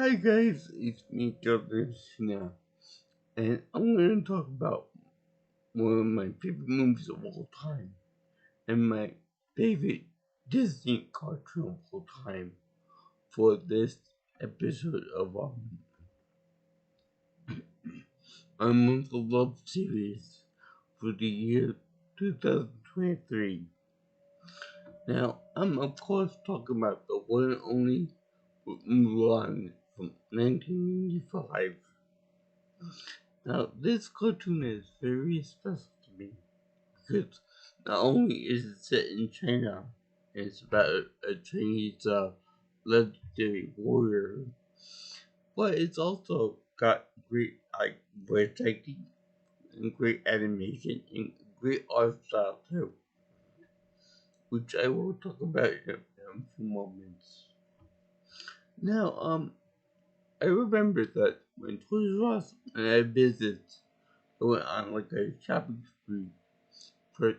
Hi guys, it's me, Jordan now, and I'm going to talk about one of my favorite movies of all time and my favorite Disney cartoon of all time for this episode of our Month of Love series for the year 2023. Now, I'm of course talking about the one and only Mulan from 1995. Now, this cartoon is very special to me because not only is it set in China, it's about a Chinese legendary warrior, but it's also got great voice acting and great animation and great art style too, which I will talk about in a few moments. Now, I remember that when Toys R Us and I visited, I went on like a shopping spree for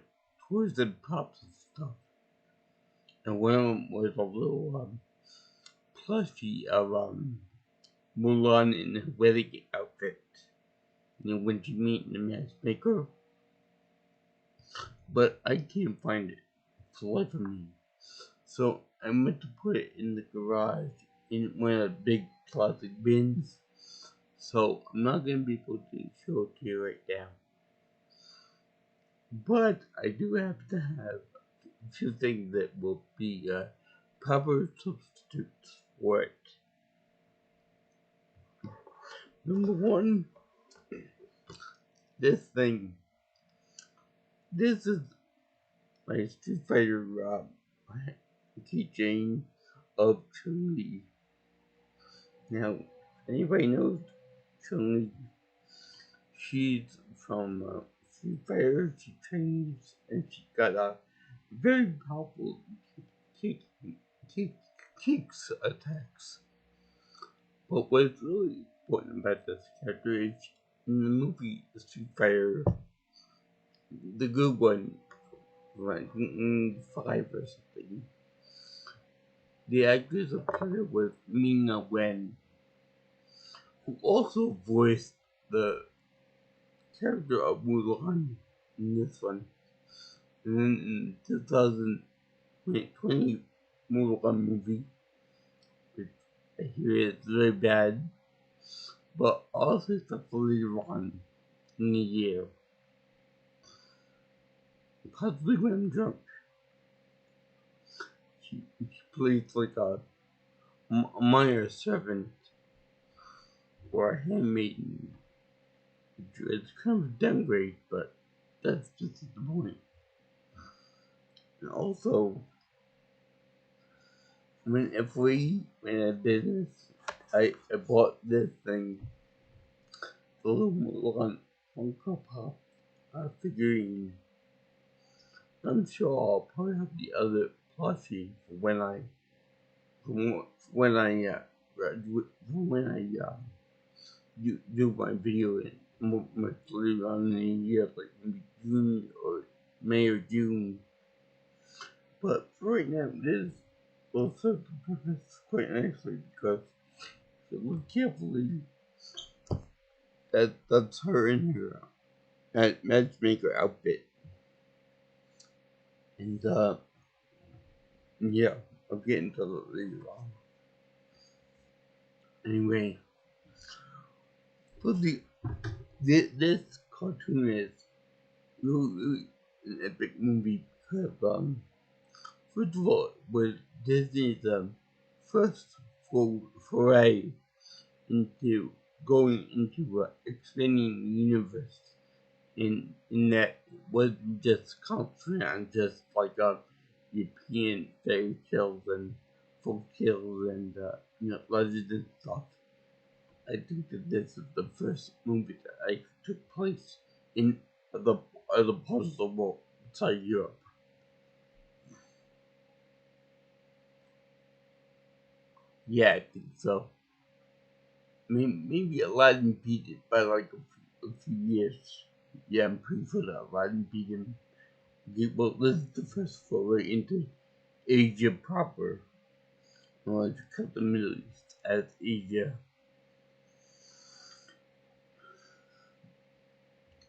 toys and props and stuff. And one of them was a little plushie of Mulan in a wedding outfit. When she meet the matchmaker. But I can't find it for the life of me. So I meant to put it in the garage in one of the big plastic bins. So I'm not gonna be able to show it to you right now. But I do have to have a few things that will be proper substitutes for it. Number one, this thing. This is my Street Fighter keychain of Chun-Li. Now, anybody knows Chun-Li? She's from Street Fighter. She's Chinese, and she got a very powerful kick, kick, kicks attacks. But what's really important about this character is in the movie Street Fighter, the good one, like 5 or something, the actress of color was Mina Wen, who also voiced the character of Mulan in this one. And then in 2020 Mulan movie, which I hear is very bad, but also successfully later in the year. Possibly when I'm drunk. She plays like a minor servant or a handmaiden. It's kind of a downgrade, but that's just the point. And also, if we ran a business, I bought this thing, the little Mulan Funko Pop figurine. I'm sure I'll probably have the other plushie when I do my video in much later on in the year, like maybe June or May or June. But for right now, this will serve the purpose quite nicely because if you look carefully, that's her in her matchmaker outfit. And yeah, I'll get into it later on. Anyway, this cartoon is really an epic movie because first of all, it was Disney's first foray into going into expanding the universe. In that it wasn't just concentrating on just like European fairy tales and folk tales and legends and stuff. I think that this is the first movie that took place in other parts of the world outside Europe. Yeah, I think so. Maybe Aladdin beat it by like a few years. Yeah, I'm pretty sure that Aladdin beat him. Well, this is the first foray into Asia proper, or to cut the Middle East. as Asia.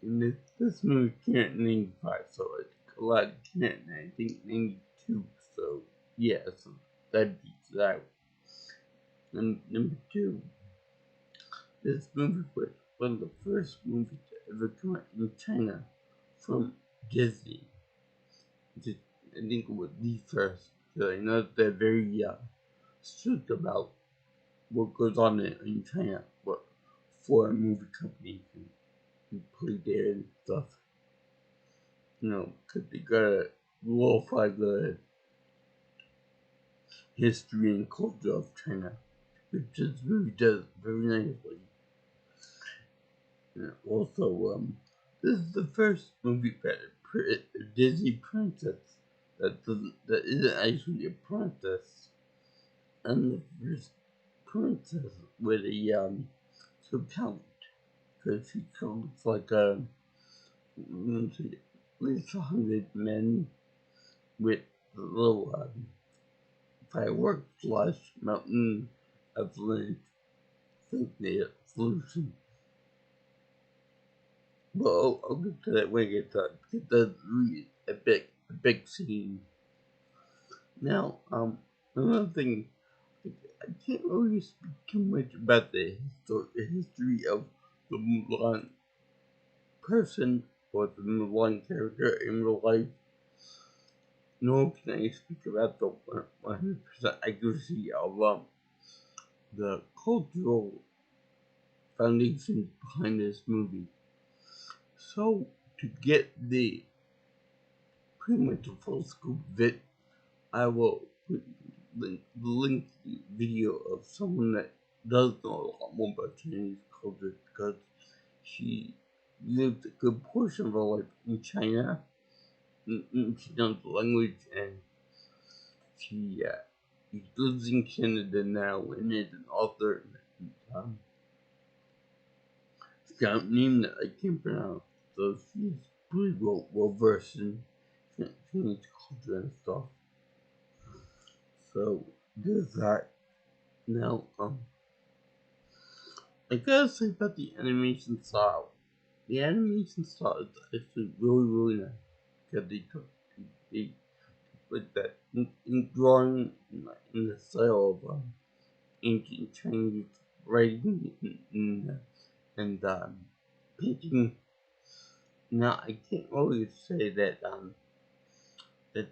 And this movie came out in 95, so it's a lot came out in, I think, 92, so yeah, so that beats that. And number two, this movie was one of the first movies to ever come out in China from Disney. Just, I think it was the first, so I know they're very strict about what goes on in China, what foreign movie companies can play there and stuff. You know, because they gotta glorify the history and culture of China, which this movie does very nicely. And also, this is the first movie about a Disney princess that isn't actually a princess, and the first princess with a to count, because she counts like at least 100 men with little fireworks flash mountain avalanche think they solution. Well, I'll get to that when I get to that, because that's really a big scene. Now, another thing, I can't really speak too much about the history of the Mulan person or the Mulan character in real life, nor can I speak about the 100% accuracy of the cultural foundation behind this movie. So, to get the pretty much a full scoop of it, I will put the link to the video of someone that does know a lot more about Chinese culture, because she lived a good portion of her life in China, and she knows the language, and she lives in Canada now and is an author. Um, it's got a name that I can't pronounce, so she's pretty well versed in Chinese culture and stuff. So there's that. Now, I gotta say about the animation style. The animation style is actually really nice, because they put that in drawing in the style of ancient Chinese writing and painting. Now, I can't really say that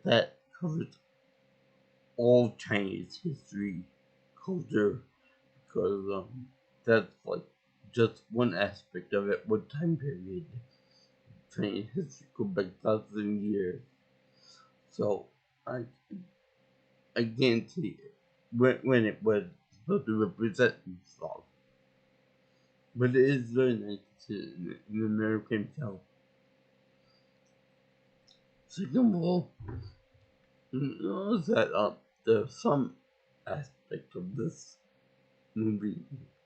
that covers all Chinese history, culture, because that's like just one aspect of it, one time period. Chinese history goes back thousands of years, so I I guarantee it when it was supposed to represent itself. But it is very nice to see an American film. Second of all, notice that there's some aspect of this movie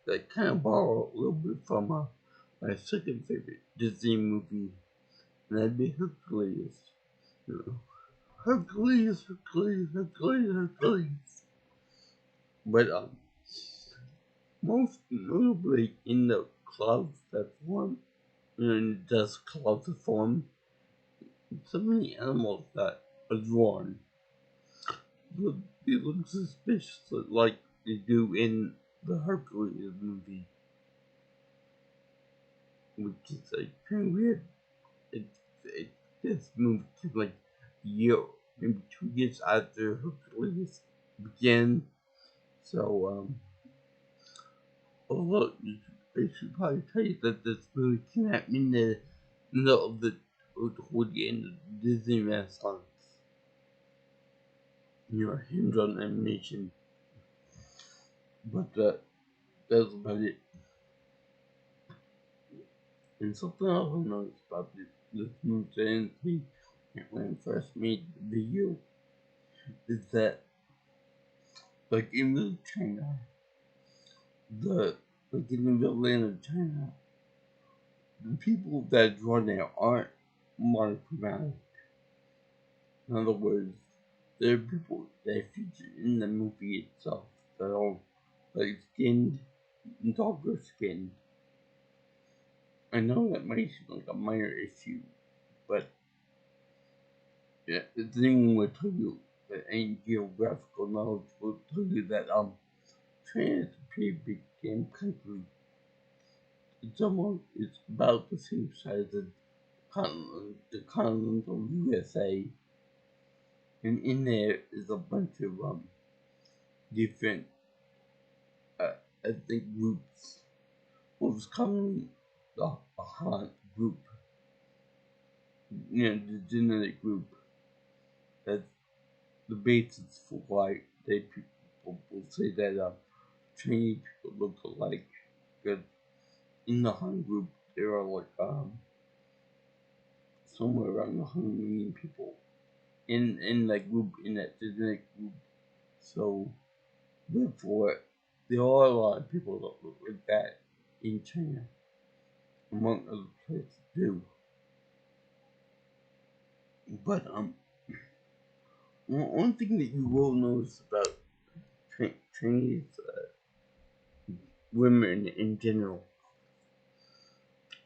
that kind of borrow a little bit from my second favorite Disney movie, and that'd be Hercules. You know, Hercules. But most notably in the clouds that form, in dust clouds that form, so many animals that are drawn. They look suspiciously like they do in the Hercules movie, which is like kind of weird. This movie came like a year, maybe 2 years after Hercules began. So, although I should probably tell you that this movie came out in the middle of toward the end of the Disney Renaissance. Hands-on animation. But that's about it. And something else I noticed about this movie when I first made the video is that, like in real China, like in the real land of China, the people that draw there aren't monochromatic. In other words, there are people that are featured in the movie itself that are like skinned, darker skinned. I know that might seem like a minor issue, but yeah, the thing will tell you that any geographical knowledge will tell you that China is a pretty big damn country. It's almost it's about the same size as the continental USA, and in there is a bunch of different ethnic groups. Most commonly the Han group, the genetic group that's the basis for why they people will say that Chinese people look alike. Because in the Han group there are like somewhere around 100 million people in that group, in that genetic group. So therefore there are a lot of people that look like that in China, among other places too. But one thing that you will notice about Chinese women in general,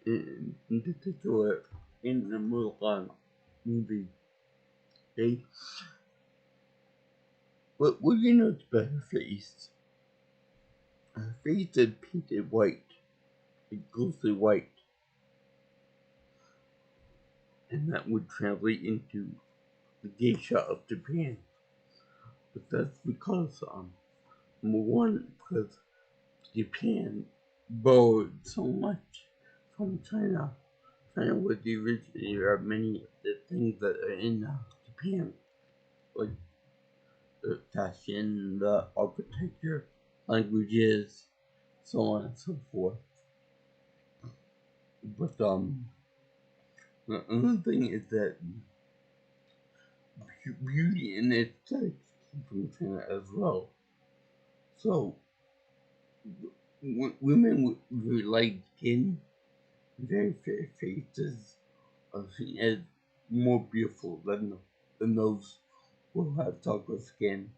in particular in the Mulan movie, they what you notice about her face? Her face is painted white, ghostly white, and that would translate into the geisha of Japan. But that's because number one, because Japan borrowed so much from China. China was the originator of many of the things that are in Japan, like the fashion, the architecture, languages, so on and so forth. But another thing is that beauty and aesthetics came from China as well. So women with very light skin, very fair faces, are seen as more beautiful than those who have darker skin.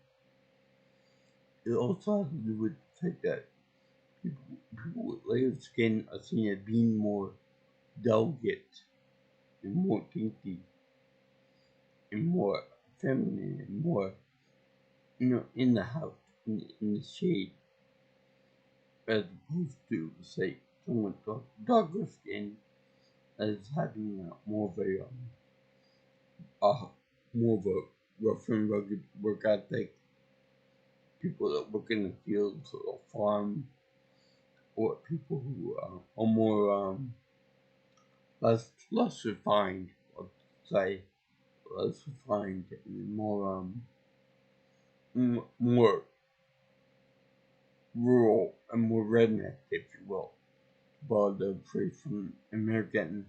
It also has to do with the fact that people with lighter skin are seen as being more delicate and more kinky and more feminine and more, in the house, in the shade, as opposed to, say, someone with darker skin as having more of a more of a rough and rugged work ethic. People that work in the fields or farm, or people who are more less refined, let's say, less refined and more more rural and more redneck, if you will, borrowed the phrase from American.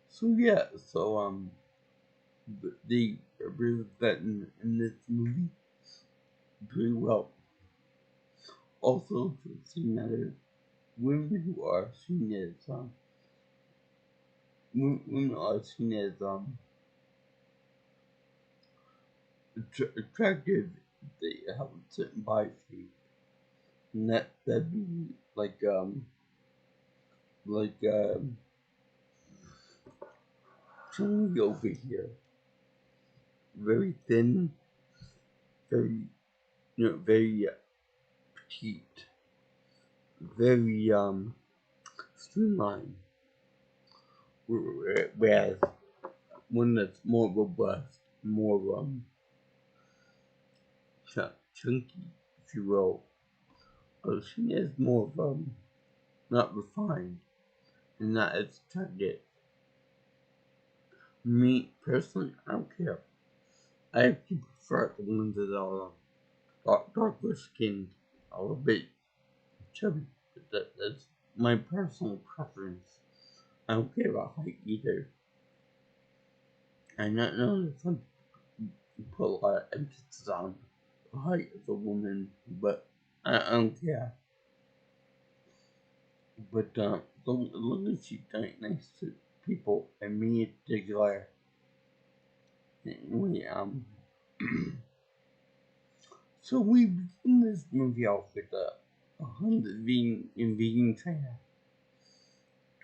So yeah, so they represented that in this movie pretty well. Also, to the same matter, women who are seen as women are seen as attractive. They have a certain body shape, and that'd be like Chun-Li over here, very thin, very very petite, very streamlined. Whereas one that's more robust, more chunky, if you will, she is more of not refined and not as attractive. Me personally, I don't care. I actually prefer the ones that are darker skinned, a little bit chubby. That's my personal preference. I don't care about height either. I not know that some people put a lot of emphasis on the height of a woman, but I don't care. But as long as she's nice to people, and me in particular. Anyway, So we begin this movie off with a hunt invading China,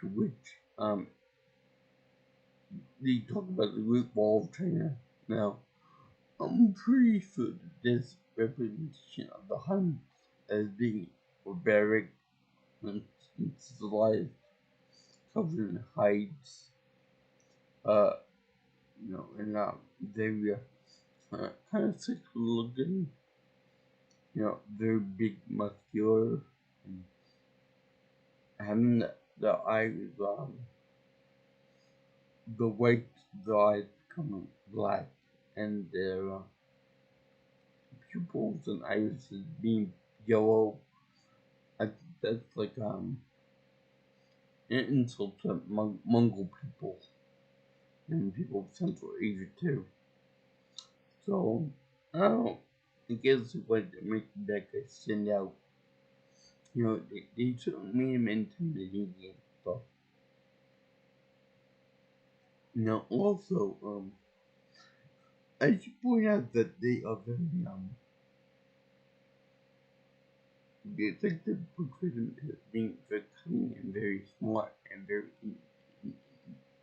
to which they talk about the Great Wall of China. Now, I'm pretty sure that this representation of the Huns as being barbaric and civilized, covered in hides, uh, and very kind of sick looking, very big, muscular, and having the eyes, the white, the eyes become black, and their pupils and irises being yellow. I think that's like an insult to Mongol people and people of Central Asia too. So I don't. I guess what make that guy stand out, they certainly made him intimidating and stuff. Now also, I should point out that they are very the detective portrayed him as being very cunning and very smart and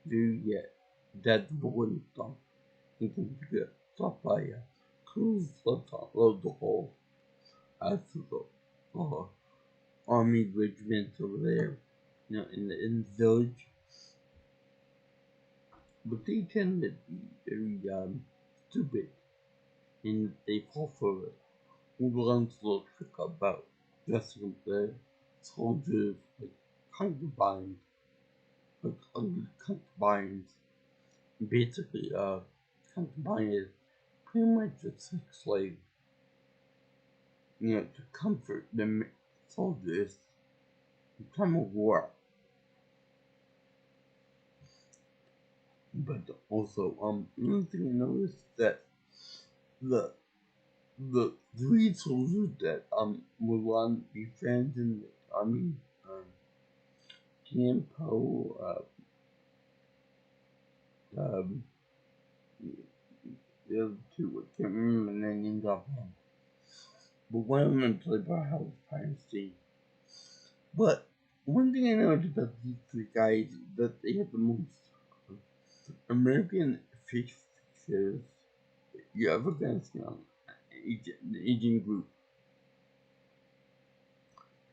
very adaptable and stuff. He can get stopped by crews left all the whole as the uh, army regiments over there, in the village. But they tend to be very stupid, and they fall for it. Mulan's little trick about dressing up the soldiers like concubines, like ugly concubines. Basically, concubine is pretty much a sex slave, to comfort the soldiers in time of war. But also, another thing I noticed that the the three soldiers that Mulan befriends in the army, Tianpo, um, the other two, I can't remember their names offhand. But one of them played by Howard Feinstein. But one thing I noticed about these three guys is that they have the most American features you ever gonna see on the Asian group.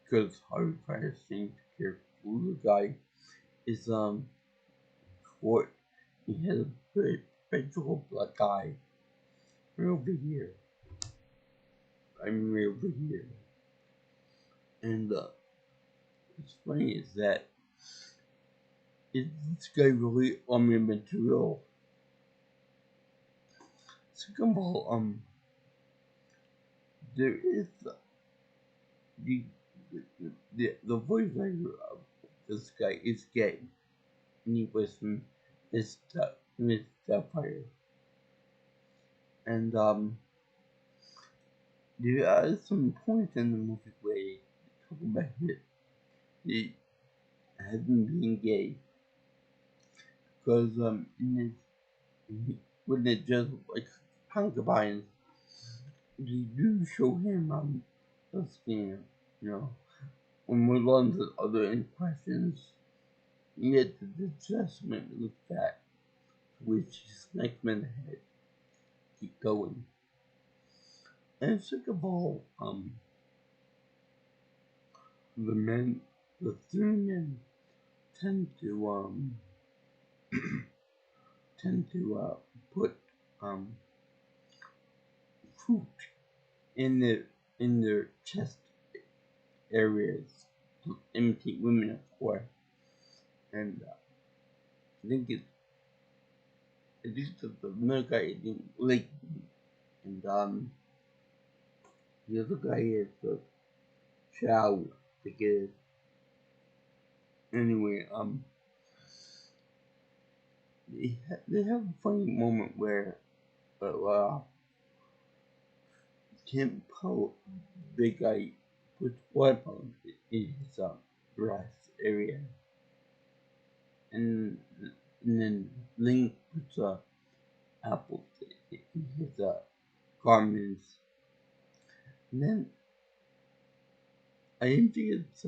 Because Harvey Feinstein's character, the guy, is short. He has a very visual black eye. Right over here. I'm right over here. And what's funny is that is this guy really army material? Second of all, there is the the voice actor of this guy is gay, and he was from Miss Sapphire, and there are some points in the movie where they talk about he hasn't been gay, because in his, when they just like concubines, they do show him asking, when Mulan says, "Are there any questions?" Yet the adjustment looked at, which is next man ahead. Keep going. And second of all, the three men tend to put fruit in their chest areas to imitate women, of course. And I think it's at least the middle guy is like, and the other guy is Chow. Because anyway, they have a funny moment where Tim Poe, big guy, puts watermelon in his breast area, and then Link puts apples in his garments, And then I didn't think it's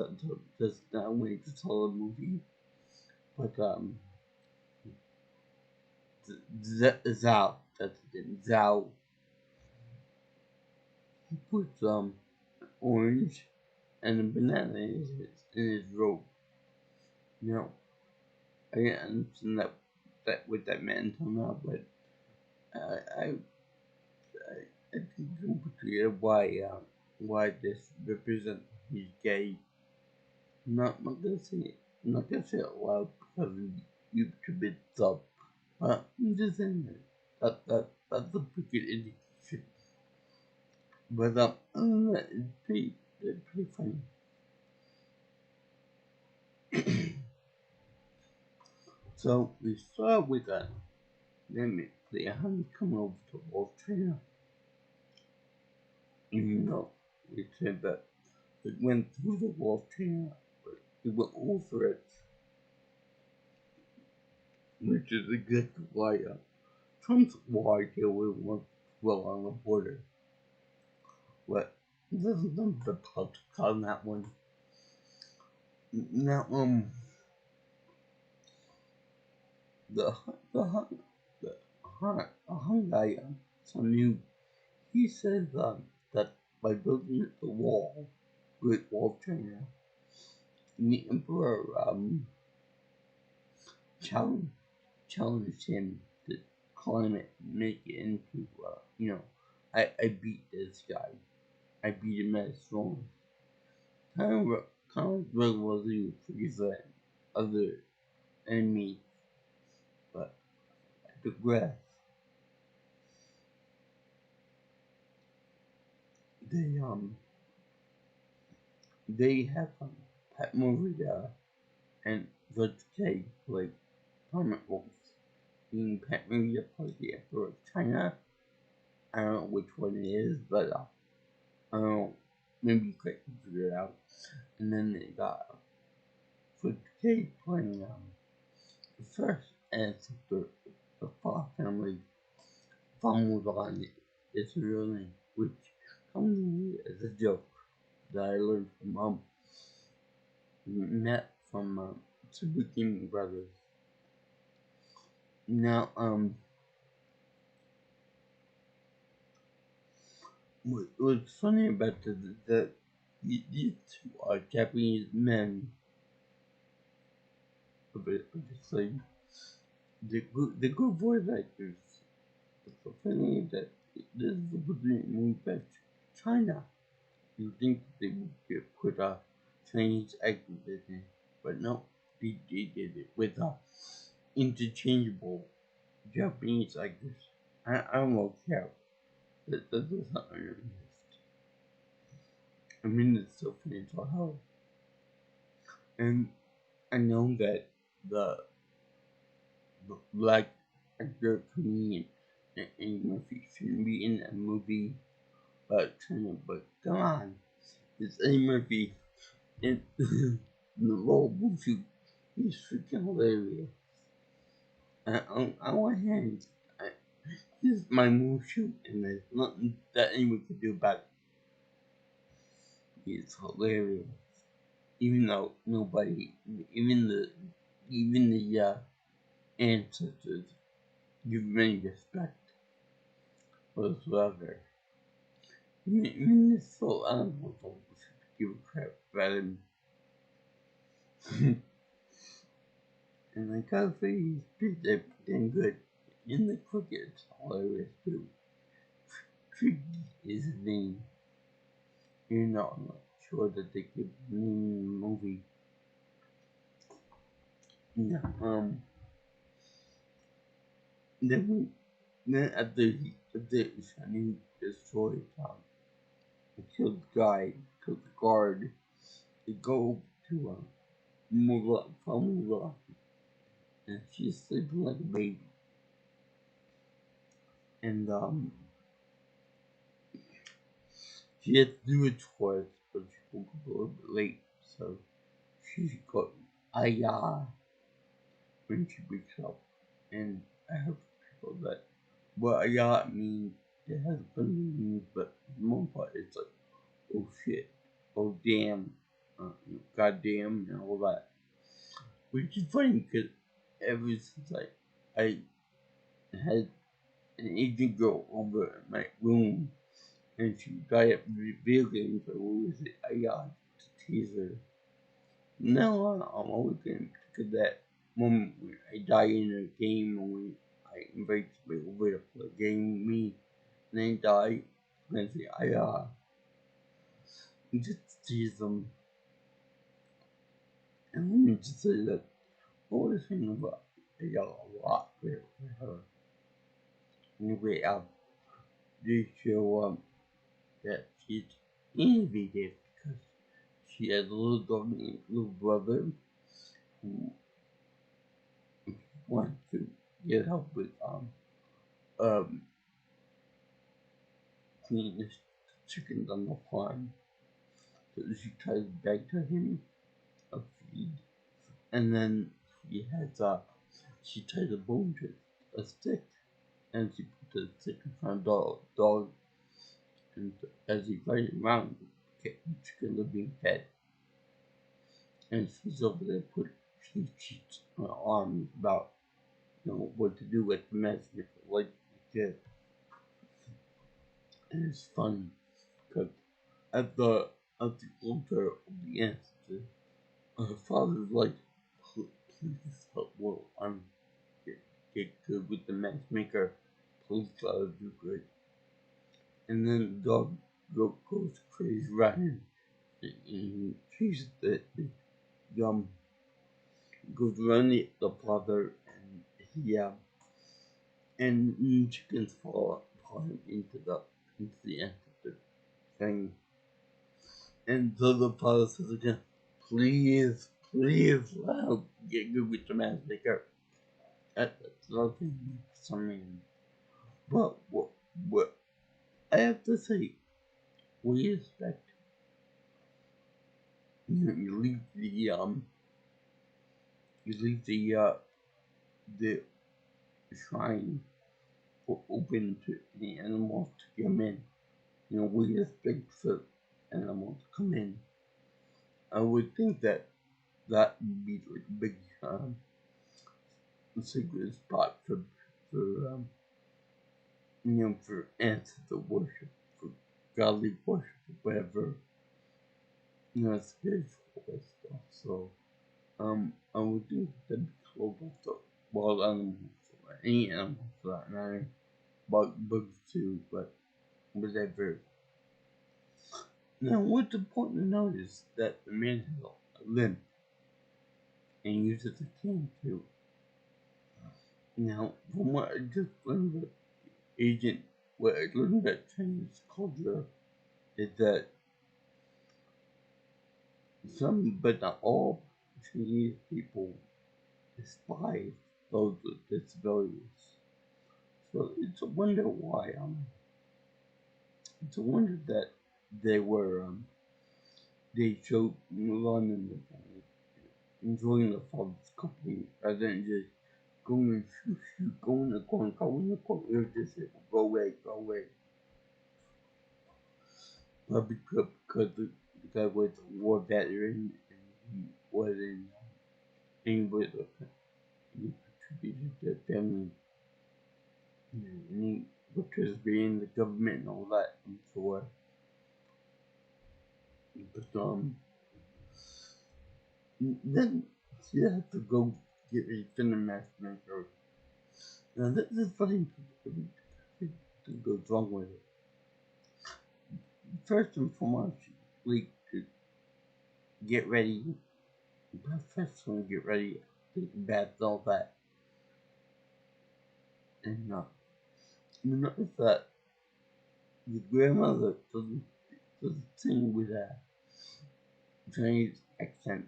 just not when to tell a movie, but Zhao, that's the name, Zhao, he puts orange and a banana in his robe. Now I didn't understand that what that meant until now, but I I think I'm clear why this represents his gay. Not gonna say it. I'm not gonna say it loud because YouTube it's up. I'm just saying that's a pretty good indication. But other than that, it's pretty funny. So we start with them they hadn't come over to Wolf China, even though we said that it went through the Wolf China, but it went over it, which is exactly why Trump's why they would want well on the border. But this is not the politics on that one. Now the the the Han guy some new he says that by building the wall, Great Wall of China, the emperor challenged challenged him to climb it, make it into I beat this guy. I beat him as strong. Kind of was you for other enemies, but I digress. They they have Pat Morita and Vujke like prominent roles. Being Pat Morita plays the Emperor of China. I don't know which one it is, but I don't know. Maybe you can figure it out. And then they got Vujke playing the first ancestor of the Fa family from Mulan is her real name, which comes to me as a joke that I learned from Matt from Super Gaming Brothers. Now, what's funny about this is that these two are Japanese men, obviously. The good voice actors. It's so funny that this is supposed to be moved back to China. You think they would put a Chinese actors in it, but no, they did it with interchangeable Japanese actors. I don't care. That does not exist. I mean, it's so funny to hell. And I know that the, the black actor comedian Eddie Murphy shouldn't be in a movie about China, but come on, it's Eddie Murphy in the role Mushu. He's freaking hilarious. On one hand, he's my Mushu, and there's nothing that anyone can do about it. He's hilarious. Even though nobody, even the ancestors give him any respect whatsoever. Even the soul animals don't give a crap about him. And I gotta say, he's pretty damn good. In the cricket, it's hilarious too. Tricky is his name. I'm not sure that they could name the movie. Yeah, then then after Shani destroyed killed the guy, killed the guard, they go to Mulan, from Mulan, and she's sleeping like a baby. And she had to do a chores, but she woke up a little bit late, so she got Aya when she wakes up. And I hope people that what Aya means, it has been meanings, but for the most part it's like oh shit, oh damn, goddamn, and all that. Which is funny because ever since I had an Asian girl over at my room and she got up video games, I always say, I got to tease her. Now I'm always going to think of that moment when I die in a game and when I invite somebody over to play a game with me and then die. I'm going to say, just tease them. And let me just say that all the thing about I got a lot for her. Anyway, they show that she's innovative because she has a little dog named little brother who wants to get help with um cleaning the chickens on the farm. So she tries to beg to him a feed, and then she ties a bone to a stick, and she puts the stick in front of the dog, and as he flies around, the chickens are being fed, and she's over there putting cheat sheets on her arms about what to do with the mess if like did. And it's funny because at the altar of the ancestor, her father's like, please help. Well, get good with the matchmaker. Please try to do good. And then the dog goes crazy running and he chases the goes running the father and he and chickens fall into the ancestor thing. And so the father says again, please, help get good with the matchmaker. That's nothing for some reason. But what I have to say, we expect you leave the shrine open to the animals to come in. We expect for animals to come in. I would think that would be like a big sacred spot for for ancestor worship, for godly worship, whatever, spiritual stuff. So, I would think that'd be cool about the wild animals, or any animals for that matter, bugs too, but whatever. Now, what's important to note is that the man has a limp and uses a cane too. Now, from what I just learned about agent, what I learned about Chinese culture is that some, but not all, Chinese people despise those with disabilities. So it's a wonder why it's a wonder that they were they showed Mulan in the enjoying the father's company rather than just going and shoot, go in the corner, go in the corner. It was just like, go away, go away. But because the guy was a war veteran and he wasn't able to contribute to the family. And he because being the government and all that, I'm sure. But then you have to go get a dinner matchmaker. Now this is funny to go wrong with it. First and foremost, like to get ready, professionally get ready, take a bath, all that, and you notice that the grandmother doesn't sing with a Chinese accent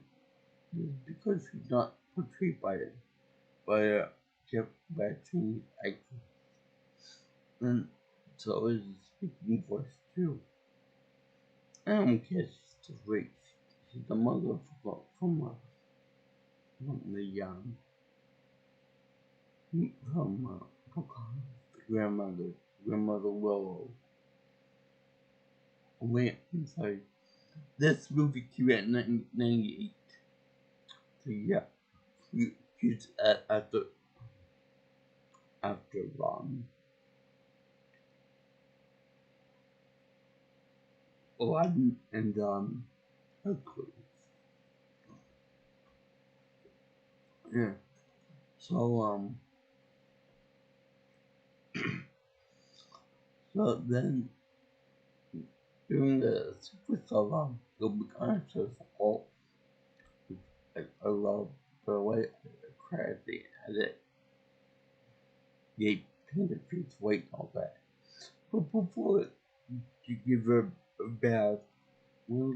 because she's not portrayed by a Chinese accent. And so is the speaking voice too. I don't care she's the race. She's the mother from the Pocahontas, grandmother Willow. wait, I'm sorry. This movie came out in 1998. So yeah, he's after Aladdin and Hercules. Yeah. So so then during the sequence of the beginnings of all, I love the way I cried the edit. They painted his weight and all that. But before you give her a bath, we're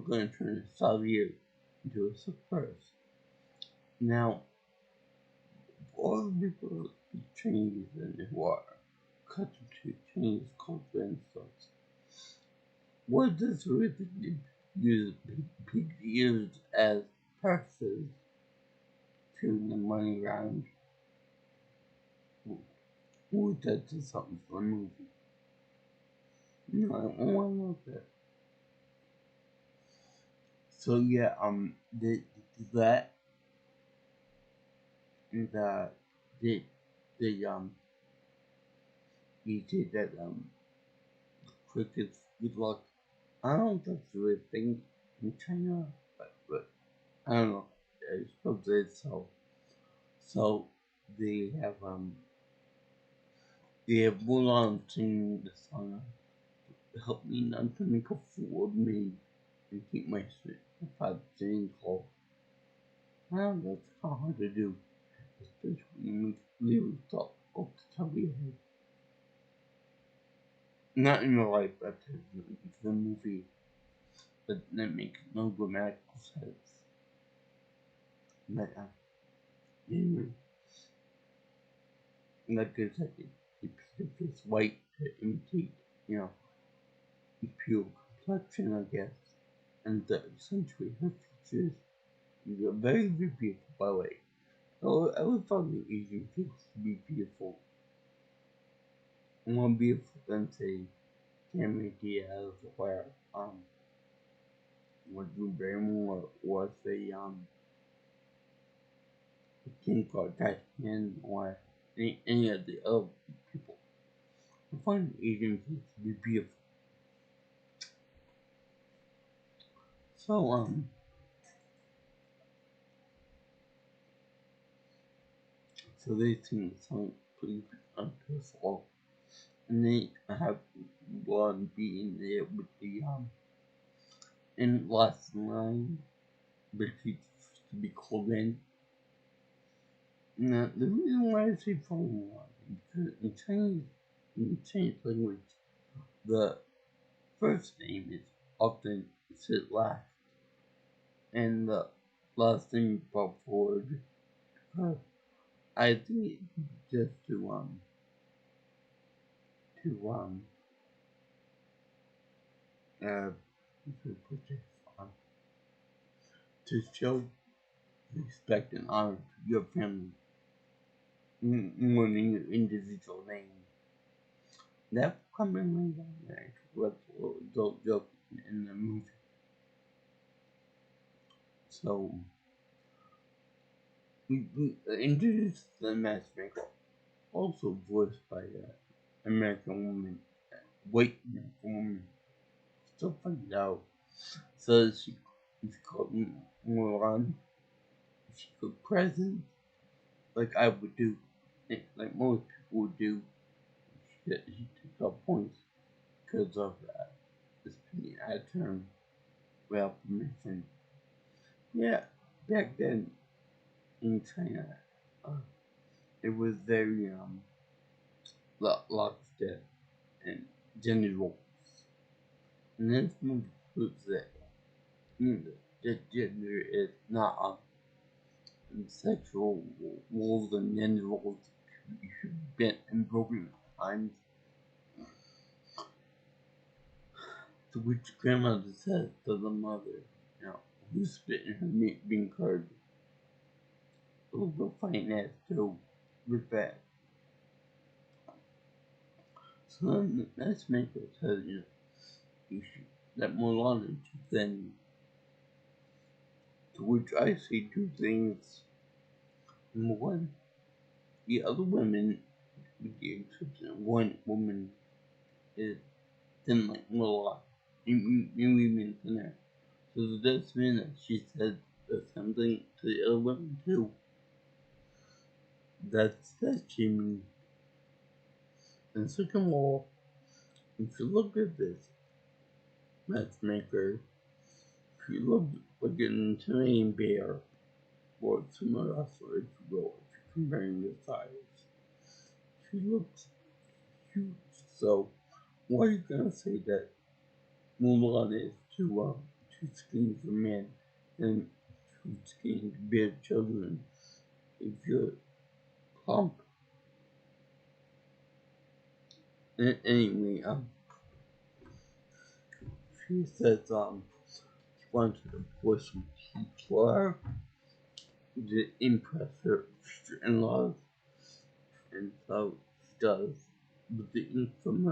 going to turn Xavier into a surprise. Now, all the people Chinese and who are accustomed to Chinese culture and such, what does really use people use as purses to the money around? Who that do something for a movie? You know, I want to know that. So yeah, that the the you did that crickets good luck. I don't think that's a real thing in China, but I don't know. I suppose it's so. So they have um they have Mulan singing the song "Help Me Not to Make a Fool of Me" and keep my five singing call. Well, that's kind of hard to do, especially when you leave talk off the top of your head. Not in real life, but the movie, but that makes no grammatical sense. But anyway, like I said, if it's white to imitate, you know, pure complexion, I guess, and essentially her features are very, very beautiful, by the way. I would find the Asian kids to be beautiful. More beautiful than, say, Cameron Diaz or, what Drew Barrymore was Kim Kardashian or any of the other people. I find Asian kids to be beautiful. So, so they sing the song Please Unpeaceful. And they have one being there with the, in last line, but she's to be called in. Now, the reason why I say following line is because in Chinese language, the first name is often said last, and the last name brought forward. Uh, I think it's just to uh to put this on to show respect and honor to your family more than your individual name. That commonly was a little adult joke in the movie. So we introduced the matchmaker, also voiced by American woman, white American woman. Still find out. So she called Mulan. She cooked presents like I would do, like most people would do. She took up points because of this penny ad term without permission. Yeah, back then in China, uh, it was very lockstep and gender roles. And this movie proves that that gender is not sexual roles and gender roles bent and broken at times. To which grandmother says to the mother, you know, who's spitting her meat being curd. We'll go find that too with that. So then the matchmaker says, you know, that Mulan is then, to which I say two things. Number one, the other women, with the exception of one woman, is didn't like Mulan. You mentioned her. So does that mean that she said something to the other women too? That's Jimmy. And second of all, if you look at this matchmaker, if you look at an Italian bear, or similar else, if you will, if you're comparing the size, she looks huge. So why are you gonna say that Mulan is too skinny for men and too skinny to bear children if you're plump? Anyway, she says she wants to push some heat for her to impress her in-laws, and so she does. With the ink from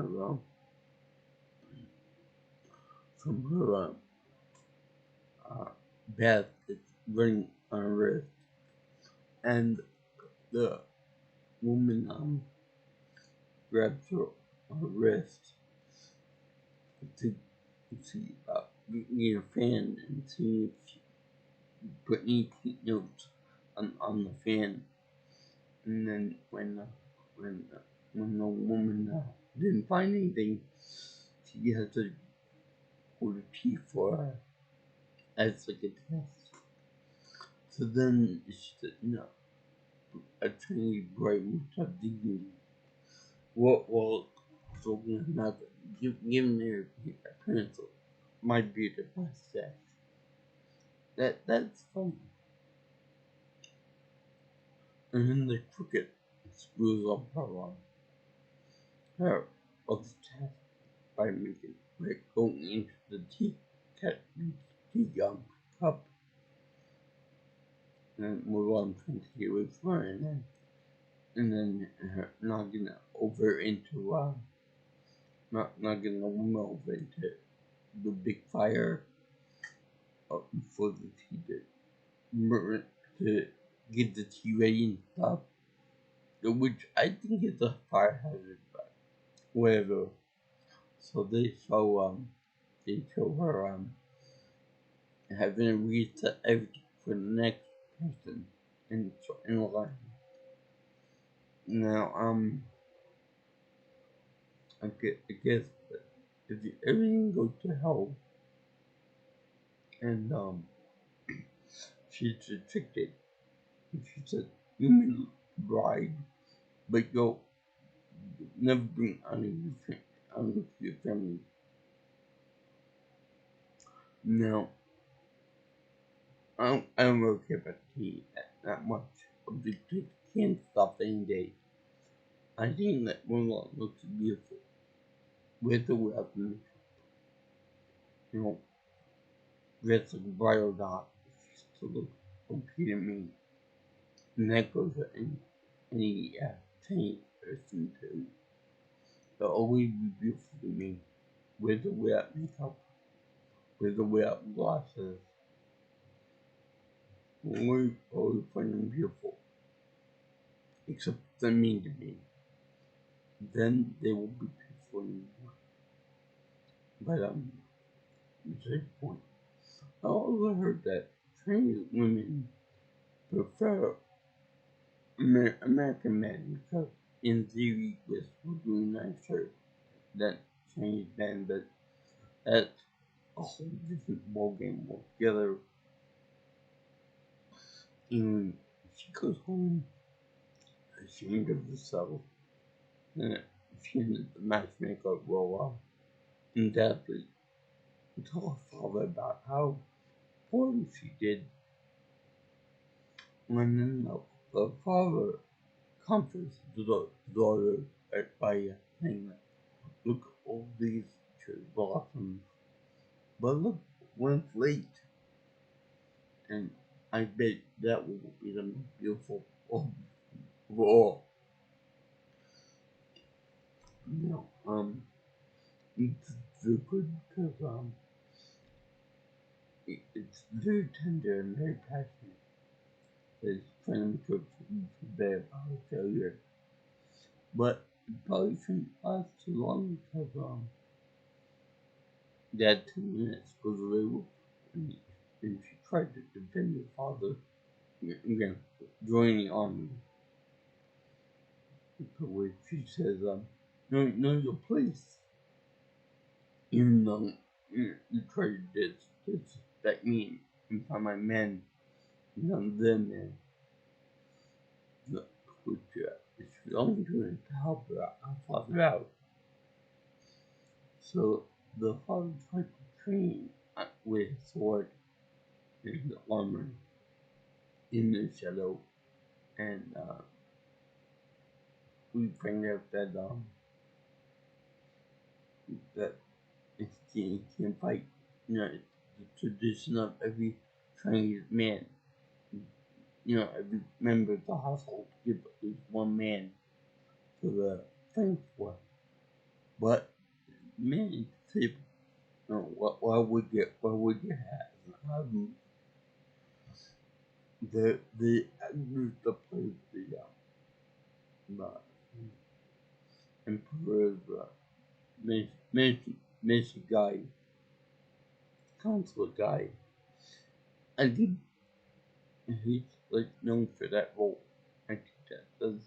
her bath that's running on her wrist, and the woman grabs her wrist to see near a fan and see if she put any heat notes on the fan. And then when the woman didn't find anything, she has to order tea for her as like a test. So then she said, no, a tiny bright of dignity. Well, so not given their appearance might be the best sex. That's funny. And then the cricket screws up her of the test by going into the tea cup and move on trying to get away from her, and then her knocking over into knocking the woman over into the big fire for the tea to get the tea ready and stuff, which I think is a fire hazard, but whatever. So they show her having to reset everything for the next person in line. Now I guess if everything goes to hell and she's restricted, she said you may bride, but you'll never bring on your family. Now I don't really care about tea that much. The can't stop any day. I think that Mulan looks beautiful with or without the makeup. You know, that's like bridal dot. She still looks okay to me. And that goes for any tiny person too. They'll always be beautiful to me. With or without makeup. With or without glasses. Always find them beautiful. Except they're mean to me. Then they will be beautiful anymore. But that's the point. I also heard that Chinese women prefer American men because in theory this would be nicer than Chinese men, but that's a whole different ballgame altogether. And she goes home ashamed of herself, and she and the matchmaker will undoubtedly tell her father about how poorly she did. And then the father comforts the daughter by saying that, look, all these cherry blossoms, but look, when it's late, and I bet that will be the most beautiful of all. You know, feel good because it's very tender and very passionate. It's trying to make her feel bad about her failure, but it probably shouldn't last too long because that 2 minutes goes away with, and she tried to defend her father against joining the army. Where she says, know your place. Even though you try to disrespect me and find my men, none of them men. Which is only doing to help her father out. So the father tried to train with his sword and the armor in the shadow, and we find out that he can fight. The tradition of every Chinese man. Every member of the household give at least one man to the thing for. But men say, why would you have the actors that plays the emperor's Meiji guy, consulate guy. I think he's like known for that role. I think that's the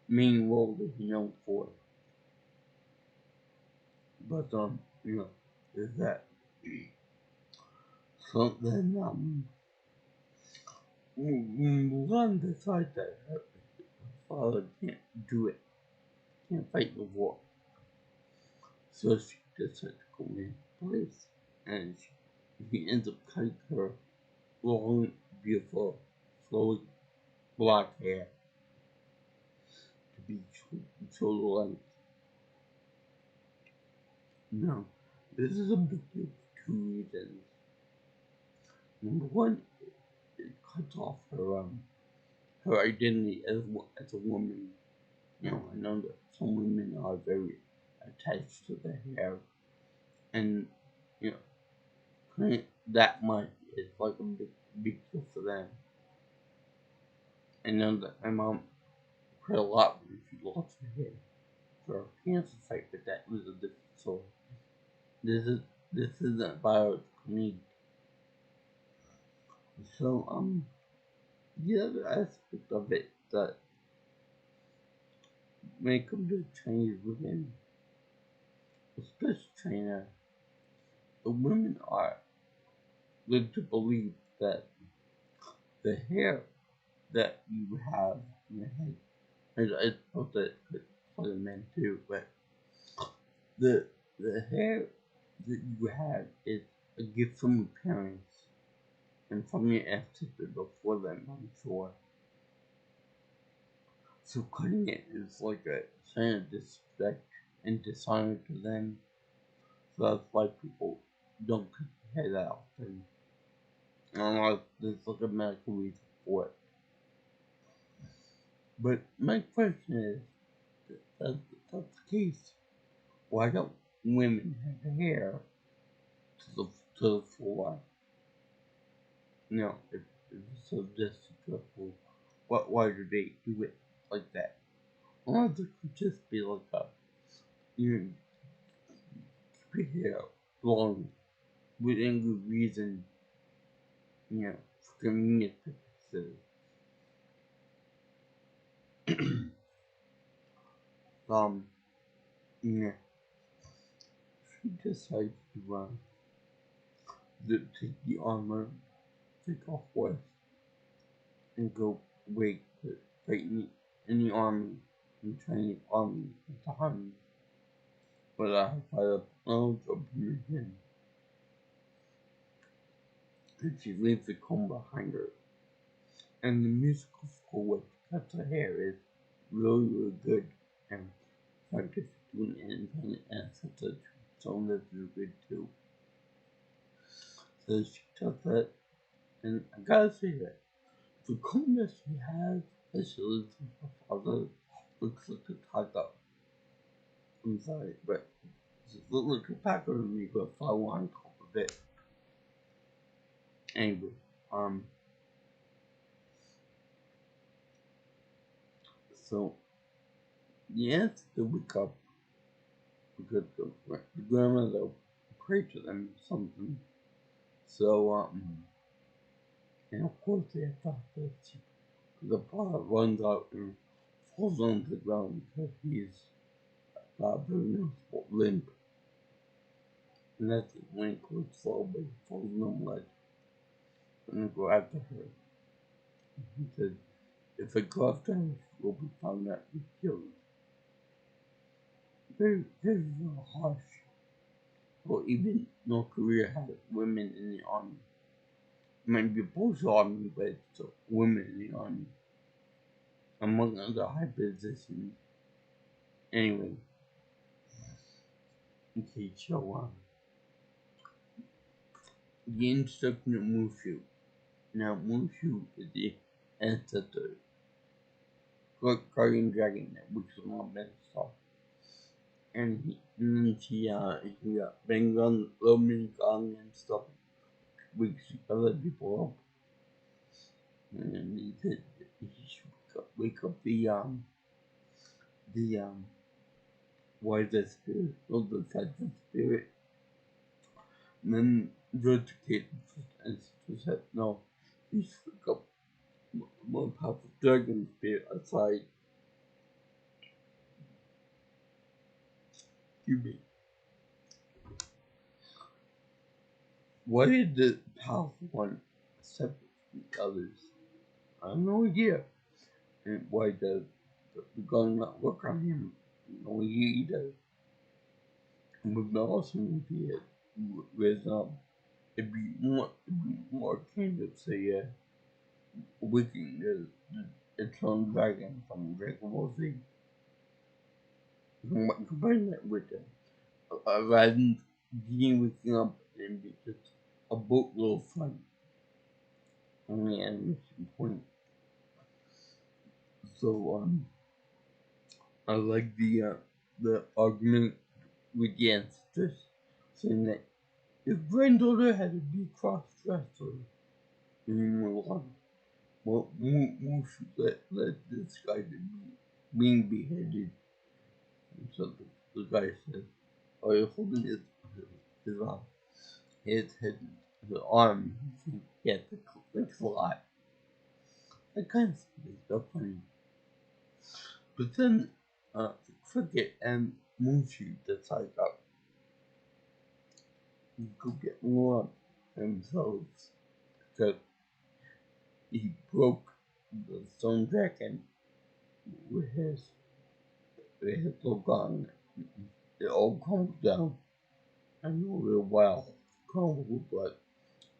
main role that he's known for. But is that so then Mulan decides that her father can't do it, can't fight the war. So she decides to go in place, and he ends up cutting her long, beautiful, flowing black hair to be shoulder length. Now, this is a big deal for two reasons. Number one, it cuts off her identity as a woman. I know that some women are very attached to their hair, and you know, that much is like a big deal for them. I know that my mom cried a lot when she lost her hair for a cancer fight, but that was a different story. This isn't about me. So the other aspect of it that when it comes to Chinese women, especially China, the women are led to believe that the hair that you have in your head, I suppose that for the men too, but the hair that you have is a gift from your parents and from your ancestors before them, I'm sure. So cutting it is like a sign of disrespect and dishonor to them. So that's why people don't cut their hair that often. Unless there's like a medical reason for it. But my question is, if that's the case, why don't women have hair to the floor? If it's so disrespectful, why do they do it like that? Or it could just be like you keep your hair long within good reason, for convenience purposes. um, yeah, she decides to take the armor, take a horse, and go wait to fight in the army, and train the army at times without her father's permission. And she leaves the comb behind her. And the musical score with cuts her hair is really good and scientific and independent and such a song that's really good too. So she does that, and I gotta say that the comb that she has, that she lives with her father, looks like a tiger. I'm sorry, but Look, a pack of me could follow on top of it. Anyway, um, so yes, they wake up because the grandmother prayed to them something. So and of course they thought that the father runs out and falls onto the ground because he's very limp. And that's when it goes slow, but he falls in the mud and they go after her. He said, if it goes down, she will be found out and killed. Very harsh. Well, even North Korea has women in the army. It might be both army, but it's women in the army. Among other high positions. Anyway, okay, so the instruction of Mushu. Now, Mushu is the ancestor, guardian dragon that works on all men stuff. And then he bangs on Roman gong and stuff, wakes other people up. And he said he should wake up the wiser spirit, or the sensitive spirit. And then George Kate and she said, no, he should wake up more powerful dragon spirit aside. Excuse me. Why is the powerful one separate from the others? I have no idea. And why does the gun not work on him? No idea either. And with the awesome movie with it'd be more kind of say waking its own dragon from Dragon Ball Z. Combine that with rather than being waking up and be just a boatload of fun on the animation point. So I like the argument with the ancestors saying that your granddaughter had to be cross-dresser in Mulan. Well, Mu should let this guy to be being beheaded. And so the guy said, "Oh, you're holding his head, his arm." Yeah, that's a lot. That kind of stuff is so funny. But then, Cricket and Mushu decide to go get Mulan themselves because he broke the stone dragon with his little gun. It all comes down. I know real well, cold, but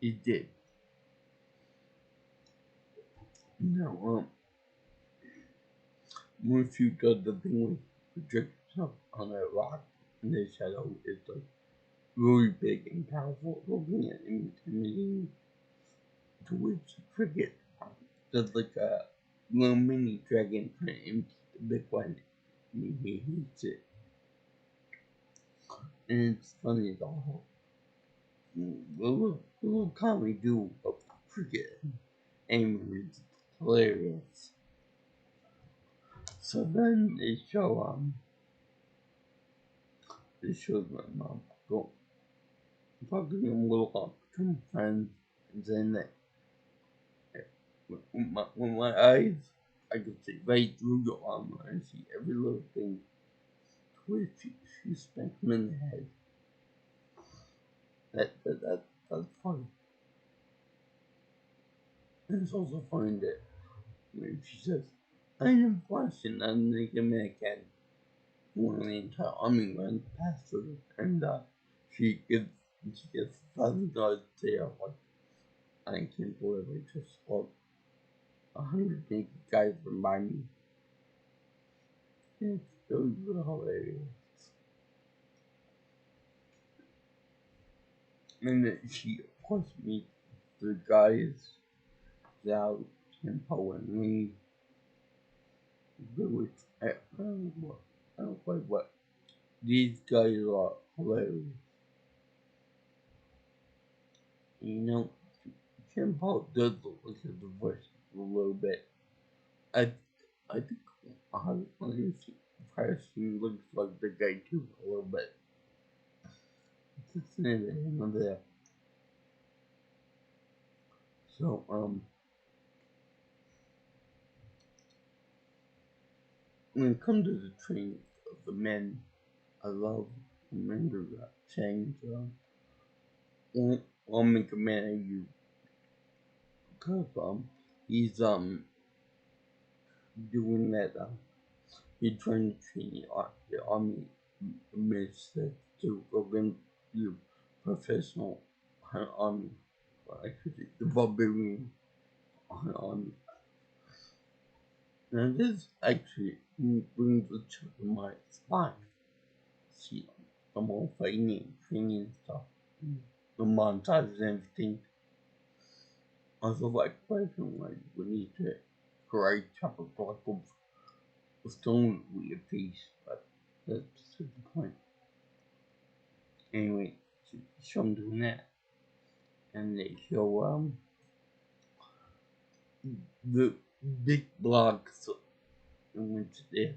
he did. Now, Mushu does the thing with project himself on a rock, and the shadow is like really big and powerful, looking at him intimidating. To which Cricket does like a little mini dragon trying to empty the big one. And he hates it. And it's funny as all. Little comedy do of Cricket and it's hilarious. So then they show my mom go talking to him little become friends and saying that with my eyes I could see right through your armor and see every little thing. Twitch she spanked him in the head. That's funny. And it's also funny that when she says, I am flashing and they give me again. When the entire army runs past her and she gets $1,000 there like I can't believe I just saw 100 naked guys from by me. It's really hilarious. And then she of course meets the guys Zhao, Tempo, and Lee, which I don't quite what. these guys are hilarious. You know, Jim Paul does look like a divorce a little bit. I I think honestly, Harrison looks like the guy too a little bit. It's just neither here nor there. So when it comes to the training of the men, I love Commander Chang's I'll make a man of you because he's doing that he's trying to train the army minister to go into professional army. Well, actually, the barbarian army. Now this actually brings a chill to my spine. See them all fighting, training and stuff. The montages and everything. Also like question like we need to karate chop a block of stone with your face, but that's beside the point. Anyway, so show them doing that. And they show the big blocks in which they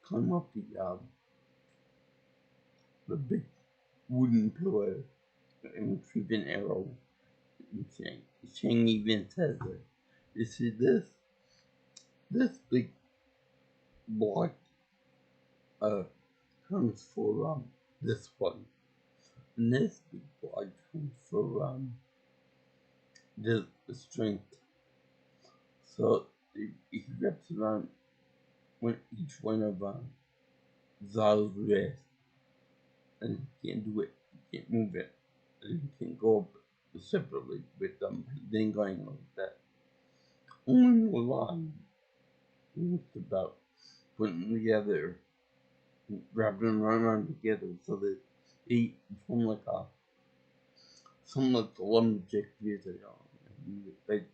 climb up the big wooden pillar and retrieve an arrow. And Shang even says that you see this big block uh comes for this one. And this big block comes for the strength. So he wraps around each one of Zal's wrist and he can't do it, he can't move it. And he can go up separately with then going like that. Only Mulan thinks about putting together, wrapping them around together so that they form like a something like the lumberjack music like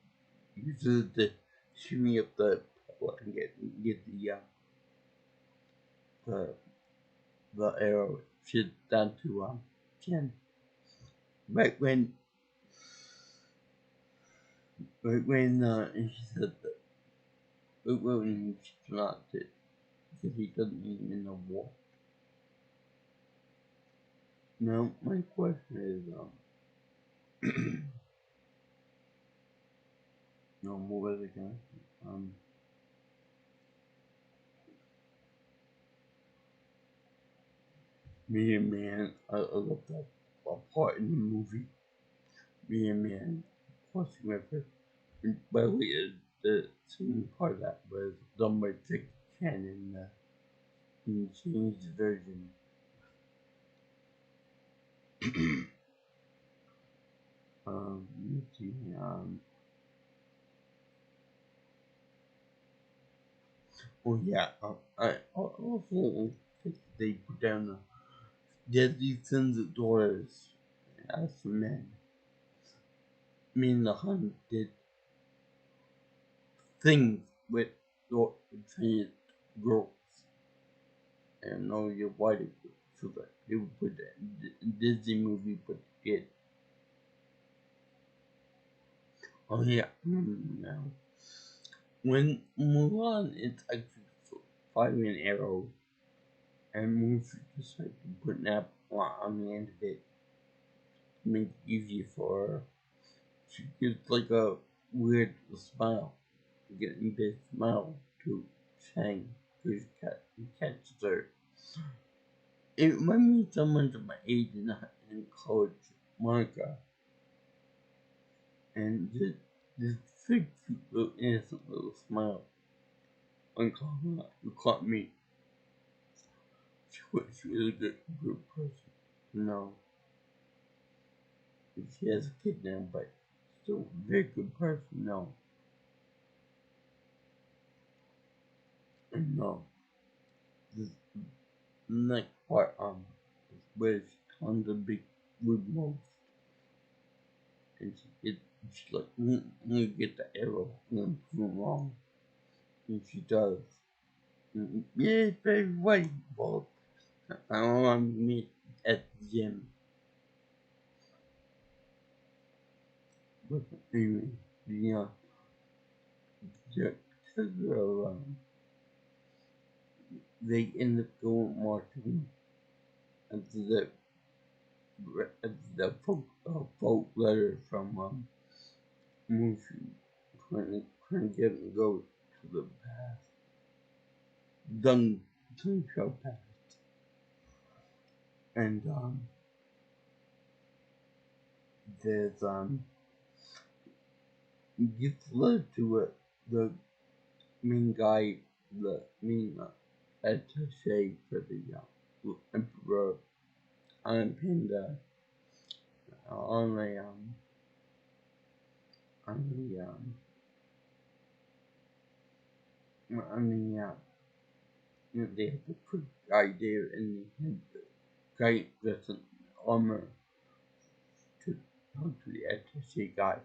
uses to shooting up the pole and get the the arrow shit down to 10. Right when she said that right when she dropped it because he doesn't even know war. Now my question is no what was it gonna me and man I love that part in the movie. Me and man crossing river. And by the way, the singing part of that was done by Jackie Chan in the Chinese version. Let's see, oh yeah, I also think they put down deadly sins of daughters as for men. Me and the Hun did things with Chinese girls. I don't know why they feel that they would put that in Disney movie, but they did. Oh yeah, now when Mulan is actually firing an arrow and moves just like putting that on the end of it to make it easy for her. She gives like a weird smile, getting big smile to Shang, who catches her. It reminds me so much of my age in college, Monica, and this big, cute little innocent little smile. Uncaught, you caught me. She was a good person. No, she has a kid now, but still a very good person. No, and no, this next part is where she comes a big wood most, and she's like, I'm gonna get the arrow, I'm gonna prove it wrong, and she does. Yeah, it's very white, Bob. I want to meet at the gym with Amy. You know, the girl, they end up going marching at the folk letter from Mushu trying to get him to go to the path. Dung show path. And there's gets led to it. The main guy, the main attaché for the emperor Panda on the on the on the they have to put the guy there and the guy gets an armor to talk to the attaché guy.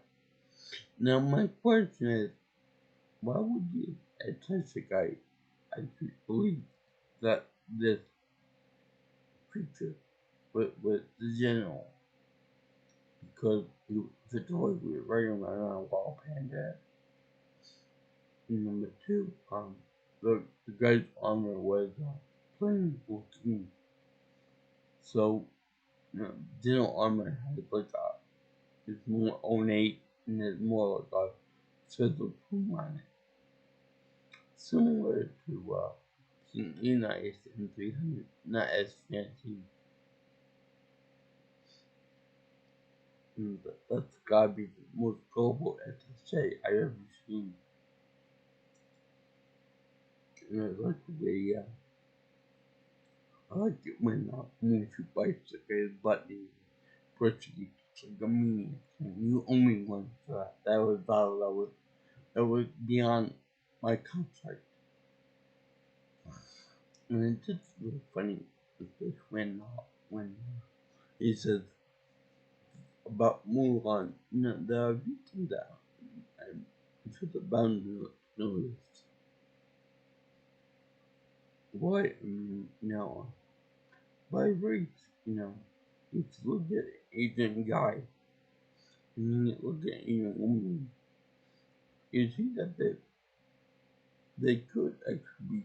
Now my question is, why would the attaché guy actually believe that this creature was the general? Because the toy we were running around a wild panda. And number two, the guy's armor was plain looking. So, general armor has like it's more ornate and it's more like a physical on it. Similar to King United in 300, not as fancy. That's gotta be the most global SSJ I've ever seen. And I like the way, I like it when Mushu bites the guy's butt and pussy. It's like a minion. You owe me one for that. That was valid. That was beyond my contract. And it's just really funny because when he says about Mulan, there are people that I'm sure the boundary noticed. Why, by race, you look at Asian guy and then you look at Asian woman, you see that they could actually be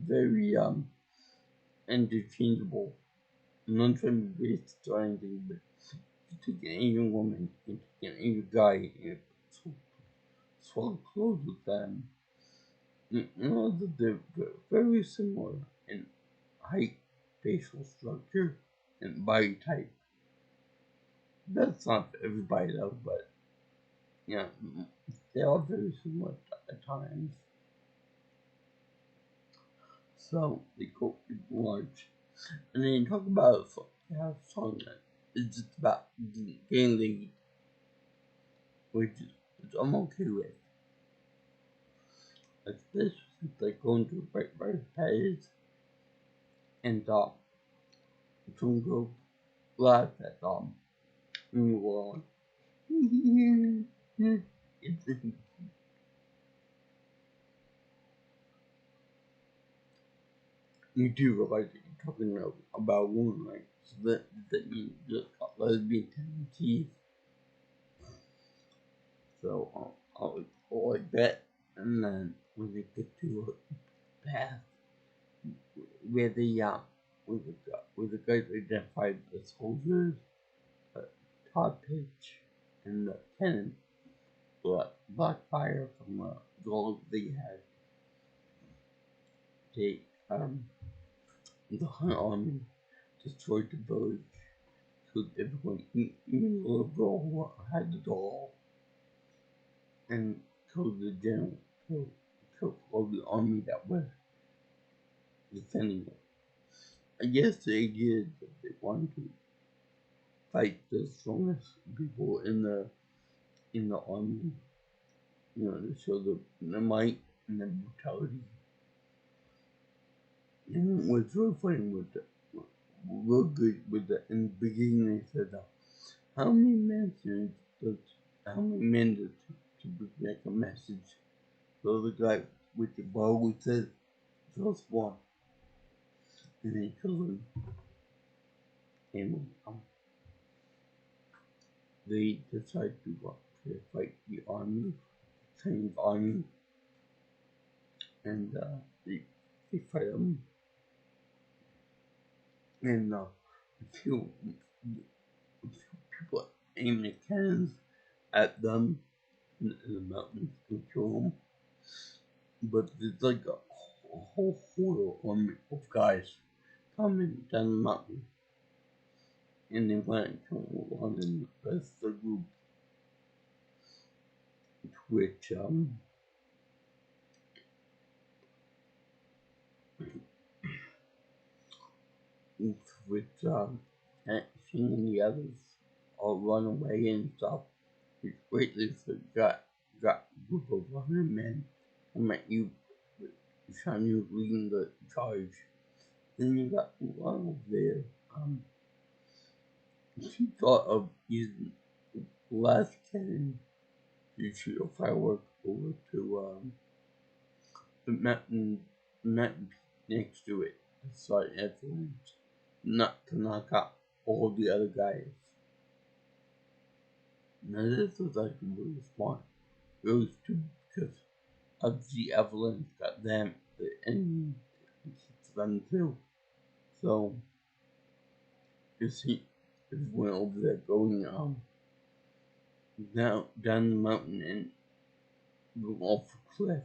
very interchangeable. I'm not trying to be racist or anything, but you take an Asian woman and take an Asian guy and swap clothes with them, you know that they're very similar in height, facial structure, and body type. That's not for everybody though, but yeah, they are very similar at times. So they go large. And then you talk about a song that is just about getting laid, which I'm okay with. Especially since they go into right phase and don't go laugh at Mulan. It's you do realize that you're talking about women, right? So that means just lesbian tendencies. So I'll like that, and then when they get to a path where the where the guys identified the soldiers, uh, top pitch, and the cannon, black fire from the gold they had. They the Hun army destroyed the village, killed everyone, even the little girl who had the doll, and killed the general, killed all the army that was defending it. I guess the idea is that they wanted to fight the strongest people in the army, to show the might and the brutality. And what's really funny real good with the in the beginning they said, how many men does to make a message? So the guy with the bow says just one. and they kill him. And they decide to fight the army, Chinese army, and they fight them. And few people aim their cannons at them in the mountains and kill them. But there's like a whole horde of guys coming down the mountain, and they went and killed Mulan and the rest of the group, which Shing and the others all run away and stuff. Which greatly got a group of 100 men. And met you, Shan Yu leading the charge. Then you got Mulan over there. She thought of using the last cannon to shoot a firework over to the mountain next to it to start afterwards, not to knock out all the other guys. Now this was like really smart. It was stupid because of the avalanche got them, the enemy hits them too. So he went over there going down the mountain and go off a cliff.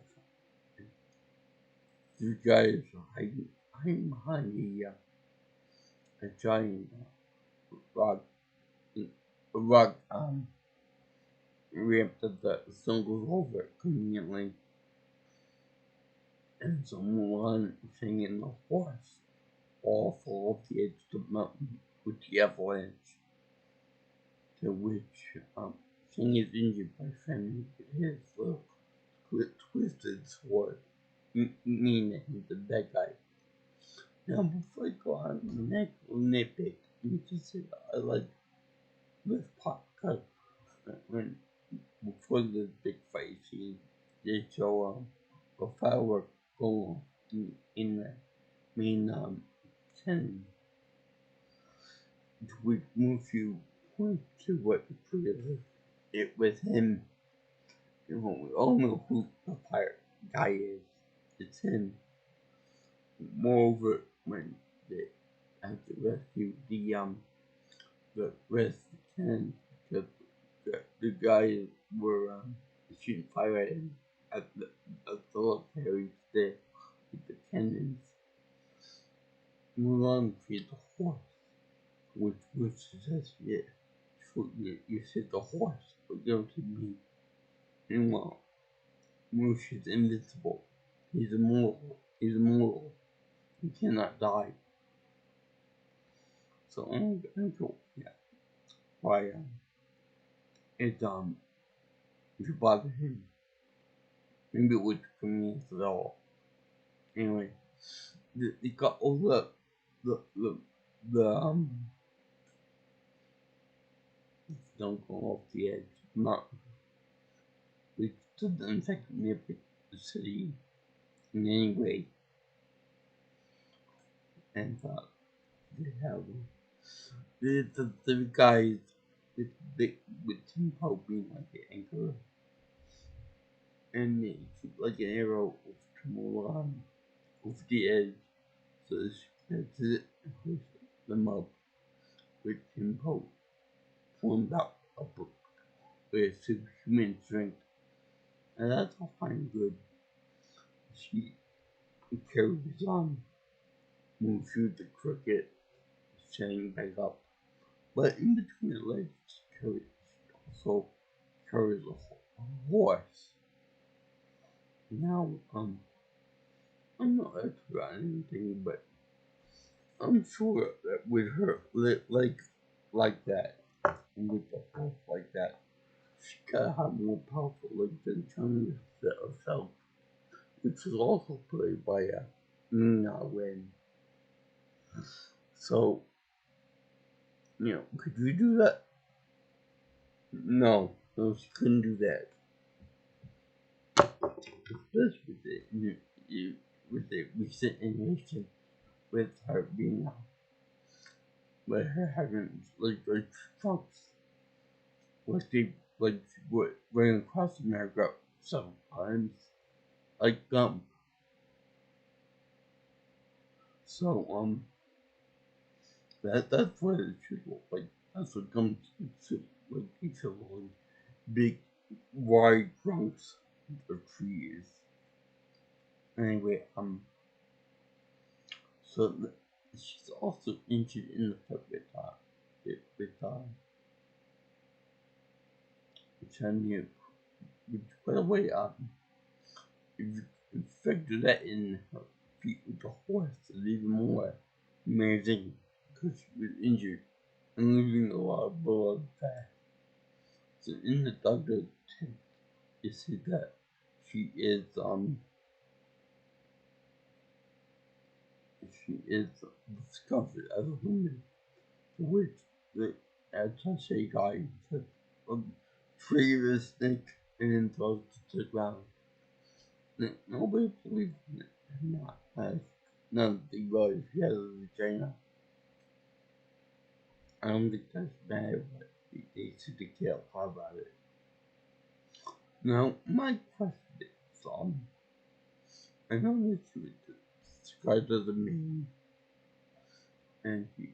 These guys are hiding behind a giant rock ramp that the sun goes over conveniently. And so Mulan Shing and the horse all fall off the edge of the mountain with the avalanche. To which Shing is injured by finding his little twisted sword, meaning he's a bad guy. Now before I go on the next nitpick, let me just say that I like this part because when before the big fight scene, they show a firework go in the main cannon, which moves you point to what the previous it was him. You know, we all know who the pirate guy is. It's him. Moreover, when they have to rescue the rest of the cannon, because the guys were shooting fire at him at the little carriage there with the cannons. Mulan freed the horse, which says, yeah, you said the horse, but you don't see me. Meanwhile, Moosh is invincible. He's immortal. He's immortal. He cannot die. So I'm cool. Yeah. Why it if you bother him, maybe it would convenience at all. Anyway, they got all the don't go off the edge, not which doesn't affect the city in any way, and they have the guys with Tim Pope being like the anchor, and they shoot like an arrow to Mulan over the edge, so she gets it and pushes them up with Tim Pope formed out a book with superhuman strength, and that's all fine and good. She carries on, moves through the crooked, standing back up. But in between the legs, she also carries a horse. Now, I'm not expert on anything, but I'm sure that with her like that, and with the horse like that, she gotta have more powerful legs than Chun herself, which is also played by Nina Wen. So, could you do that? No, she couldn't do that. Especially with the recent animation with her being with her having like trunks like they like went across America several times like so that's what it should look like. That's what comes to like each of those big wide trunks of trees. Anyway, so she's also injured in the foot with which I knew. Which, by the way, if you factor that in her feet with the horse, it's even more amazing because she was injured and losing a lot of blood fast. So in the doctor test, it said that she is discovered as a woman, for which the attaché guy took a tree of a snake and then throws it to the ground. Nobody believes in it. Not as none of the boys she has a vagina. I don't think that's bad, but they should have cared about it. Now, my question is, I know that she was described as a man, and he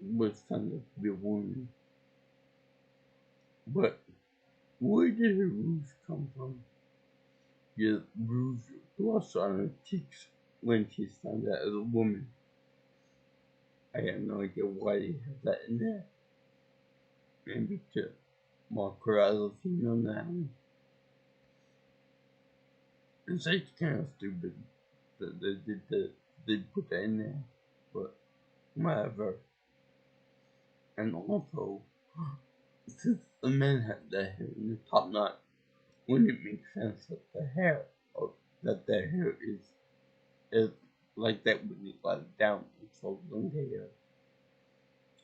was found to be a woman, but where did her rouge come from? The rouge blush on her cheeks when she's found out as a woman. I have no idea why they have that in there. Maybe to mark her as a female now. It's like kind of stupid that they put that in there, but whatever. And also, since the men have that hair in the top knot, wouldn't it make sense that the hair, or that their hair is like that when you let it down and so long hair?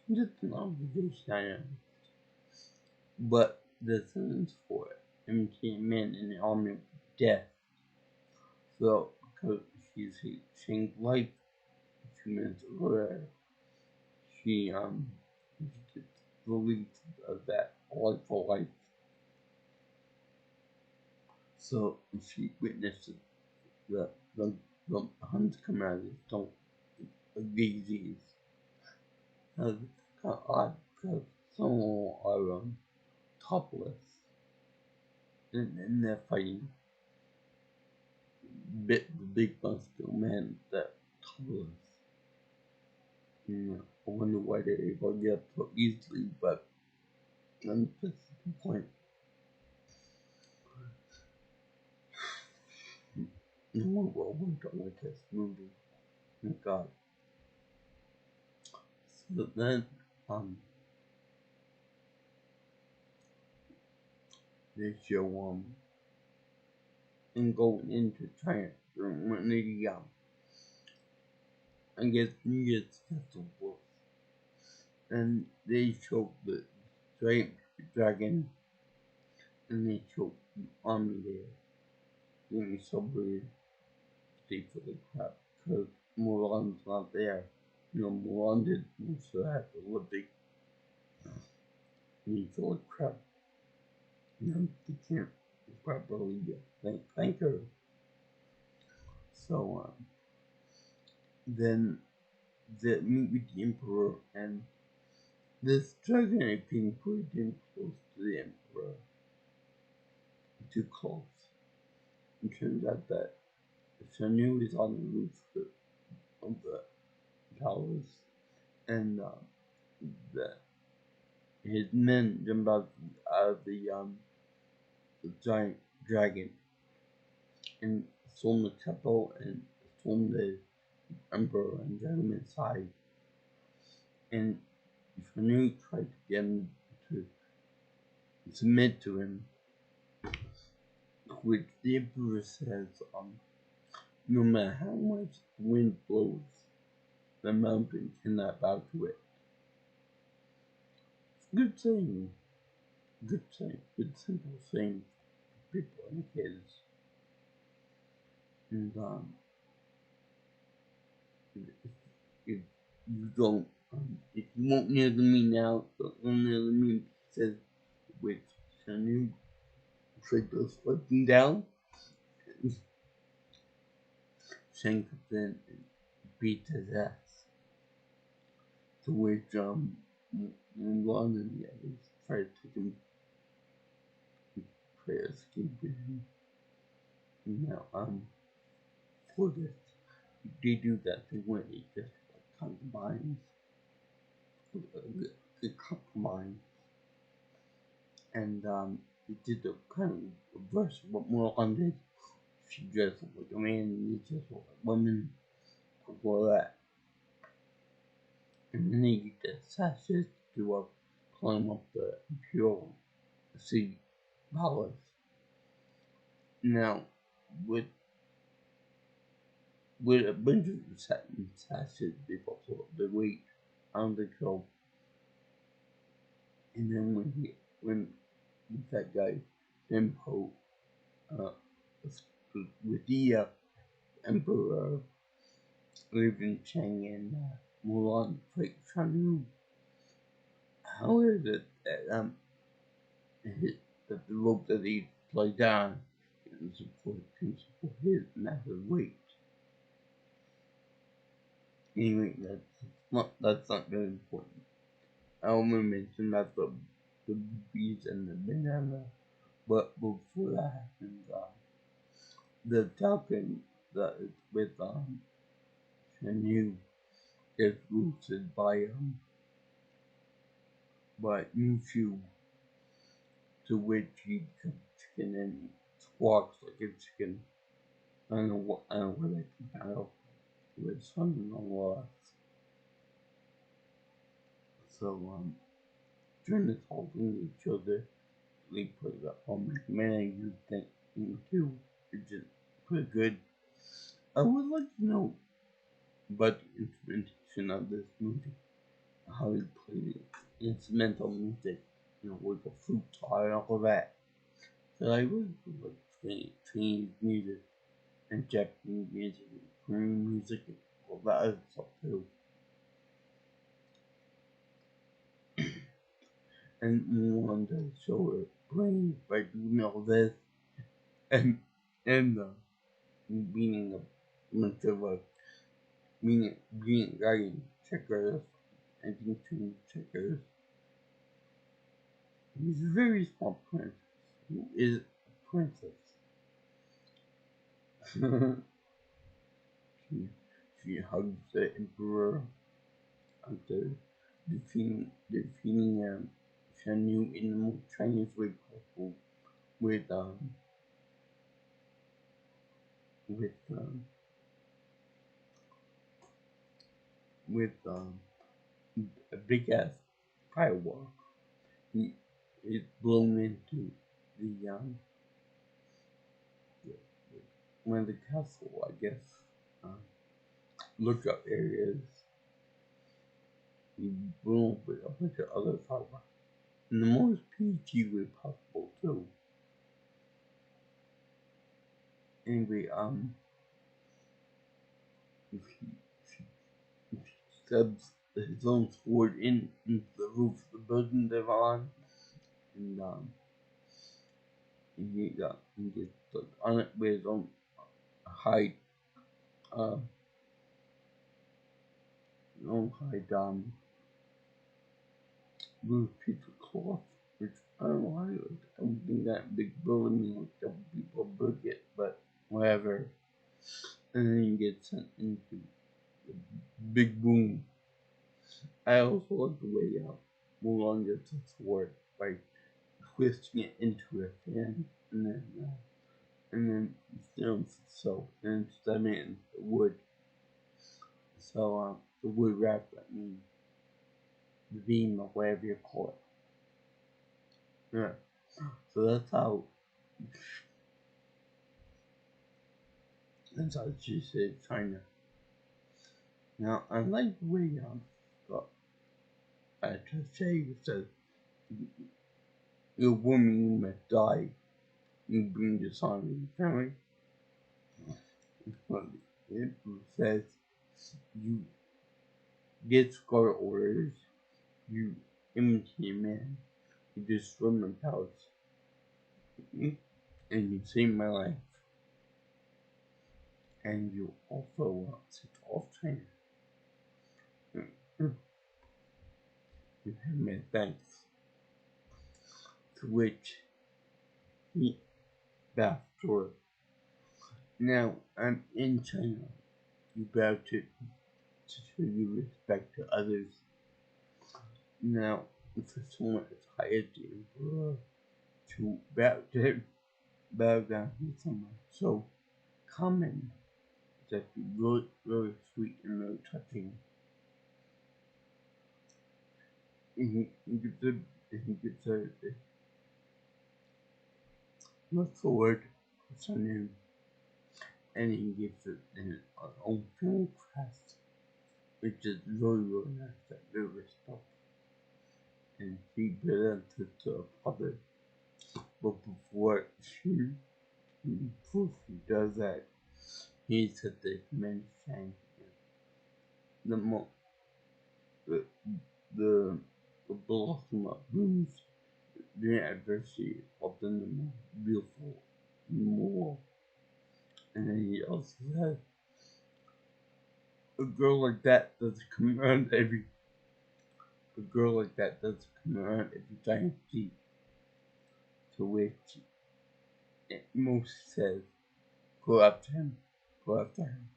Just an observation I am. But the sentence for it, MK men in the army of death. So, because she's saying life 2 minutes earlier, she gets released of that life for life. So she witnesses the the huns come out of this don't disease. It's kind of odd because some are topless and they're fighting the big muscular men that topless. I wonder why they're able to get up so easily, but that's the point. No one will want to like this movie. Oh God. So then, they show and going into China during one of the I guess New Year's festivals, and they show the dragon, and they show the army there. Being so weird, they for the crap because Mulan's not there. Mulan did most of that Olympic. And he feel like crap. They can't properly thank her. So then they meet with the emperor, and this dragon is being put in close to the emperor. Too close. It turns out that Sanu is on the roof of the palace, and that his men jump out of the giant dragon and storm the capital and storm the emperor and get him inside. And Sanu tried to get him to submit to him, which the emperor says, no matter how much wind blows, the mountain cannot bow to it. Good saying. Good saying. Good simple saying for people and kids. And you don't, if you won't near me now, don't go near me, says, with Shanu, Fred goes floating down, Shane comes in and beats his ass, to which, Mulan and the others try to take him, try to escape with him. Now, for this, they do that thing where they just, combines, it combines, and, they did the kind of reverse of what Mulan did. She dressed up like a man and he dressed up like a woman before that. And then they get the sashes to climb up the Imperial City Palace. Now, with a bunch of sashes, they put the weight on the girl. And then when that guy, Simpo, with the Emperor, Living Chang and Mulan fight Shanyu. How is it that that the rope that he play down can support his massive weight? Anyway, that's not very important. I want to mention that the bees and the banana, but before that happens, the falcon that is with Shanyu is roosted by Mushu, to which he becomes chicken and squawks like a chicken. I don't know what I can battle with something on loss. So during this whole thing they showed they put the man you think too. It's just pretty good. I would like to know about the instrumentation of this movie. How he played it. Instrumental music, with the flute and all of that. So I really like Chinese music and Japanese music and Korean music and all that other stuff too. And Mulan does show her brain by doing all this and being a bunch of being a guy in checkers and teaching checkers. He's a very small princess who is a princess. she hugs the emperor after defeating Shan Yu in the most Chinese way possible with with um, with a big ass firework. He is blown into the one of the castle, I guess, lookout areas. He blew up with a bunch of other fireworks in the most PG way possible too. Anyway, he, he stabs his own sword into the roof of the building they're on, and he gets on it with his own hide, blue piece of cloth, which I don't know how I don't think that big building like a couple people broke it, but whatever. And then you get sent into the big boom. I also like the way Mulan gets its sword by twisting it into a fan and then films itself and stabbing it into the wood. So the wood wrap, that means the beam or whatever you call it. Yeah. So that's how she said China. Now I like the way Touche says your woman you must die. You bring dishonor to your family. It says you discard orders, you imitate man, you destroy my house, and you save my life, and you also set off time. You have my thanks, to which he bowed toward. Now I'm in China. You bow to show you respect to others. Now, for someone as high as the emperor to bow down to someone so common that really, really sweet and really touching. And he gives a look forward to something, and he gives it an own film crest, which is really, really nice, that very respectful. And he presents it to her father, but before before she does that, he said that men shine the mo the the blossom of blooms during adversity, often the more beautiful more. And then he also said, a girl like that doesn't come around a girl like that doesn't come around every time she, to which most says, go after him, go after him.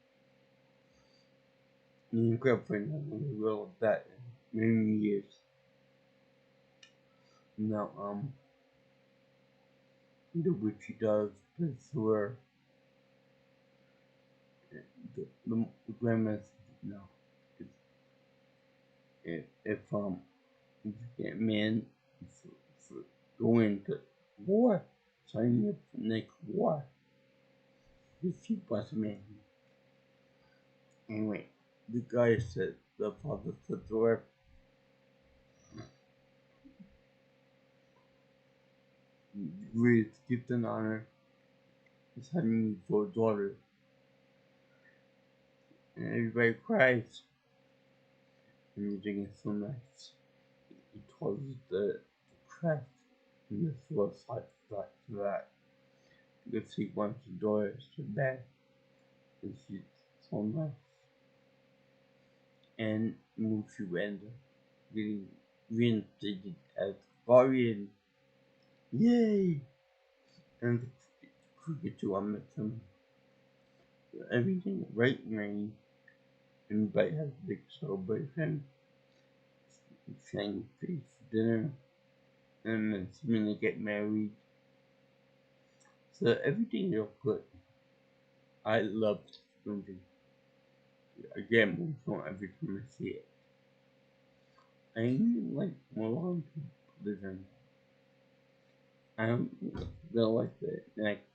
And girlfriend hasn't a girl like that in many years. Now, the which he does is where the grandma says, no, if you get men for going to war, signing up for next war, you keep us man. Anyway, the guy said, the father said to her, greatest gift and honor is having you for a daughter. And everybody cries. And everything is so nice. He told us the craft in this was like that. Because he wants his daughter so bad. And she's so nice. And Mushu ends up getting reinstated as guardian. Yay! And the cricket too, I met him. Everything right rain. Everybody has a big celebration. Sang face dinner. And then when they get married. So everything is good. I love this movie. Again, more every time I see it. I even like Mulan Vision. I don't feel like the next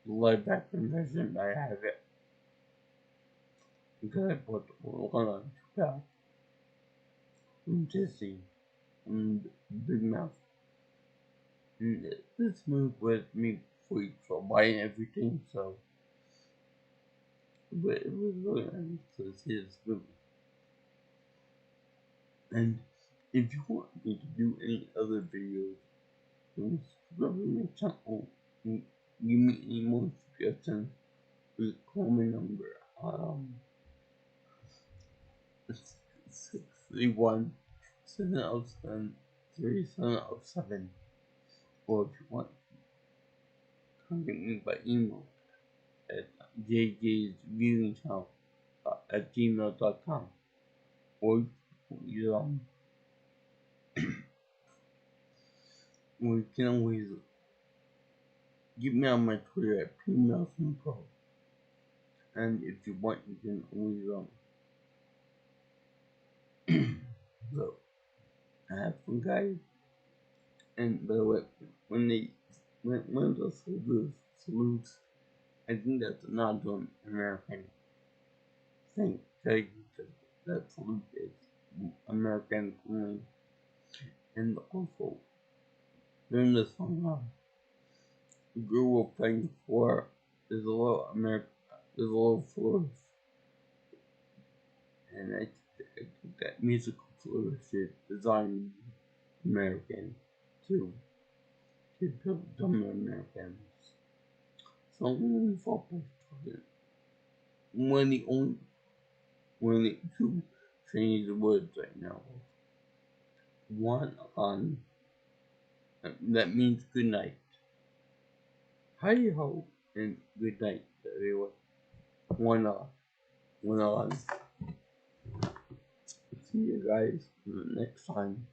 live action version, but I have it because I bought Mulan 12 from Disney and Big Mouth. And this movie was me free for buying everything, so but it was really nice to see this movie. And if you want me to do any other videos, then subscribe to my channel and give me any more suggestions. Please call my number 631 707 3707, or if you want, contact me by email at jjsviewingchannel at gmail.com, or you can always get me on my Twitter at pnelsonpro. And if you want, you can always so have fun, guys. And by the way, when those salutes, I think that's not an American thing. That salute is American only. And also, during the song, the girl we're playing for is a little flourish, and that musical flourishes design American to build dumb Americans. So only 4% one of the only one of the two Chinese words right now. One on that means good night. Hi ho and good night everyone. One on. One on. See you guys next time.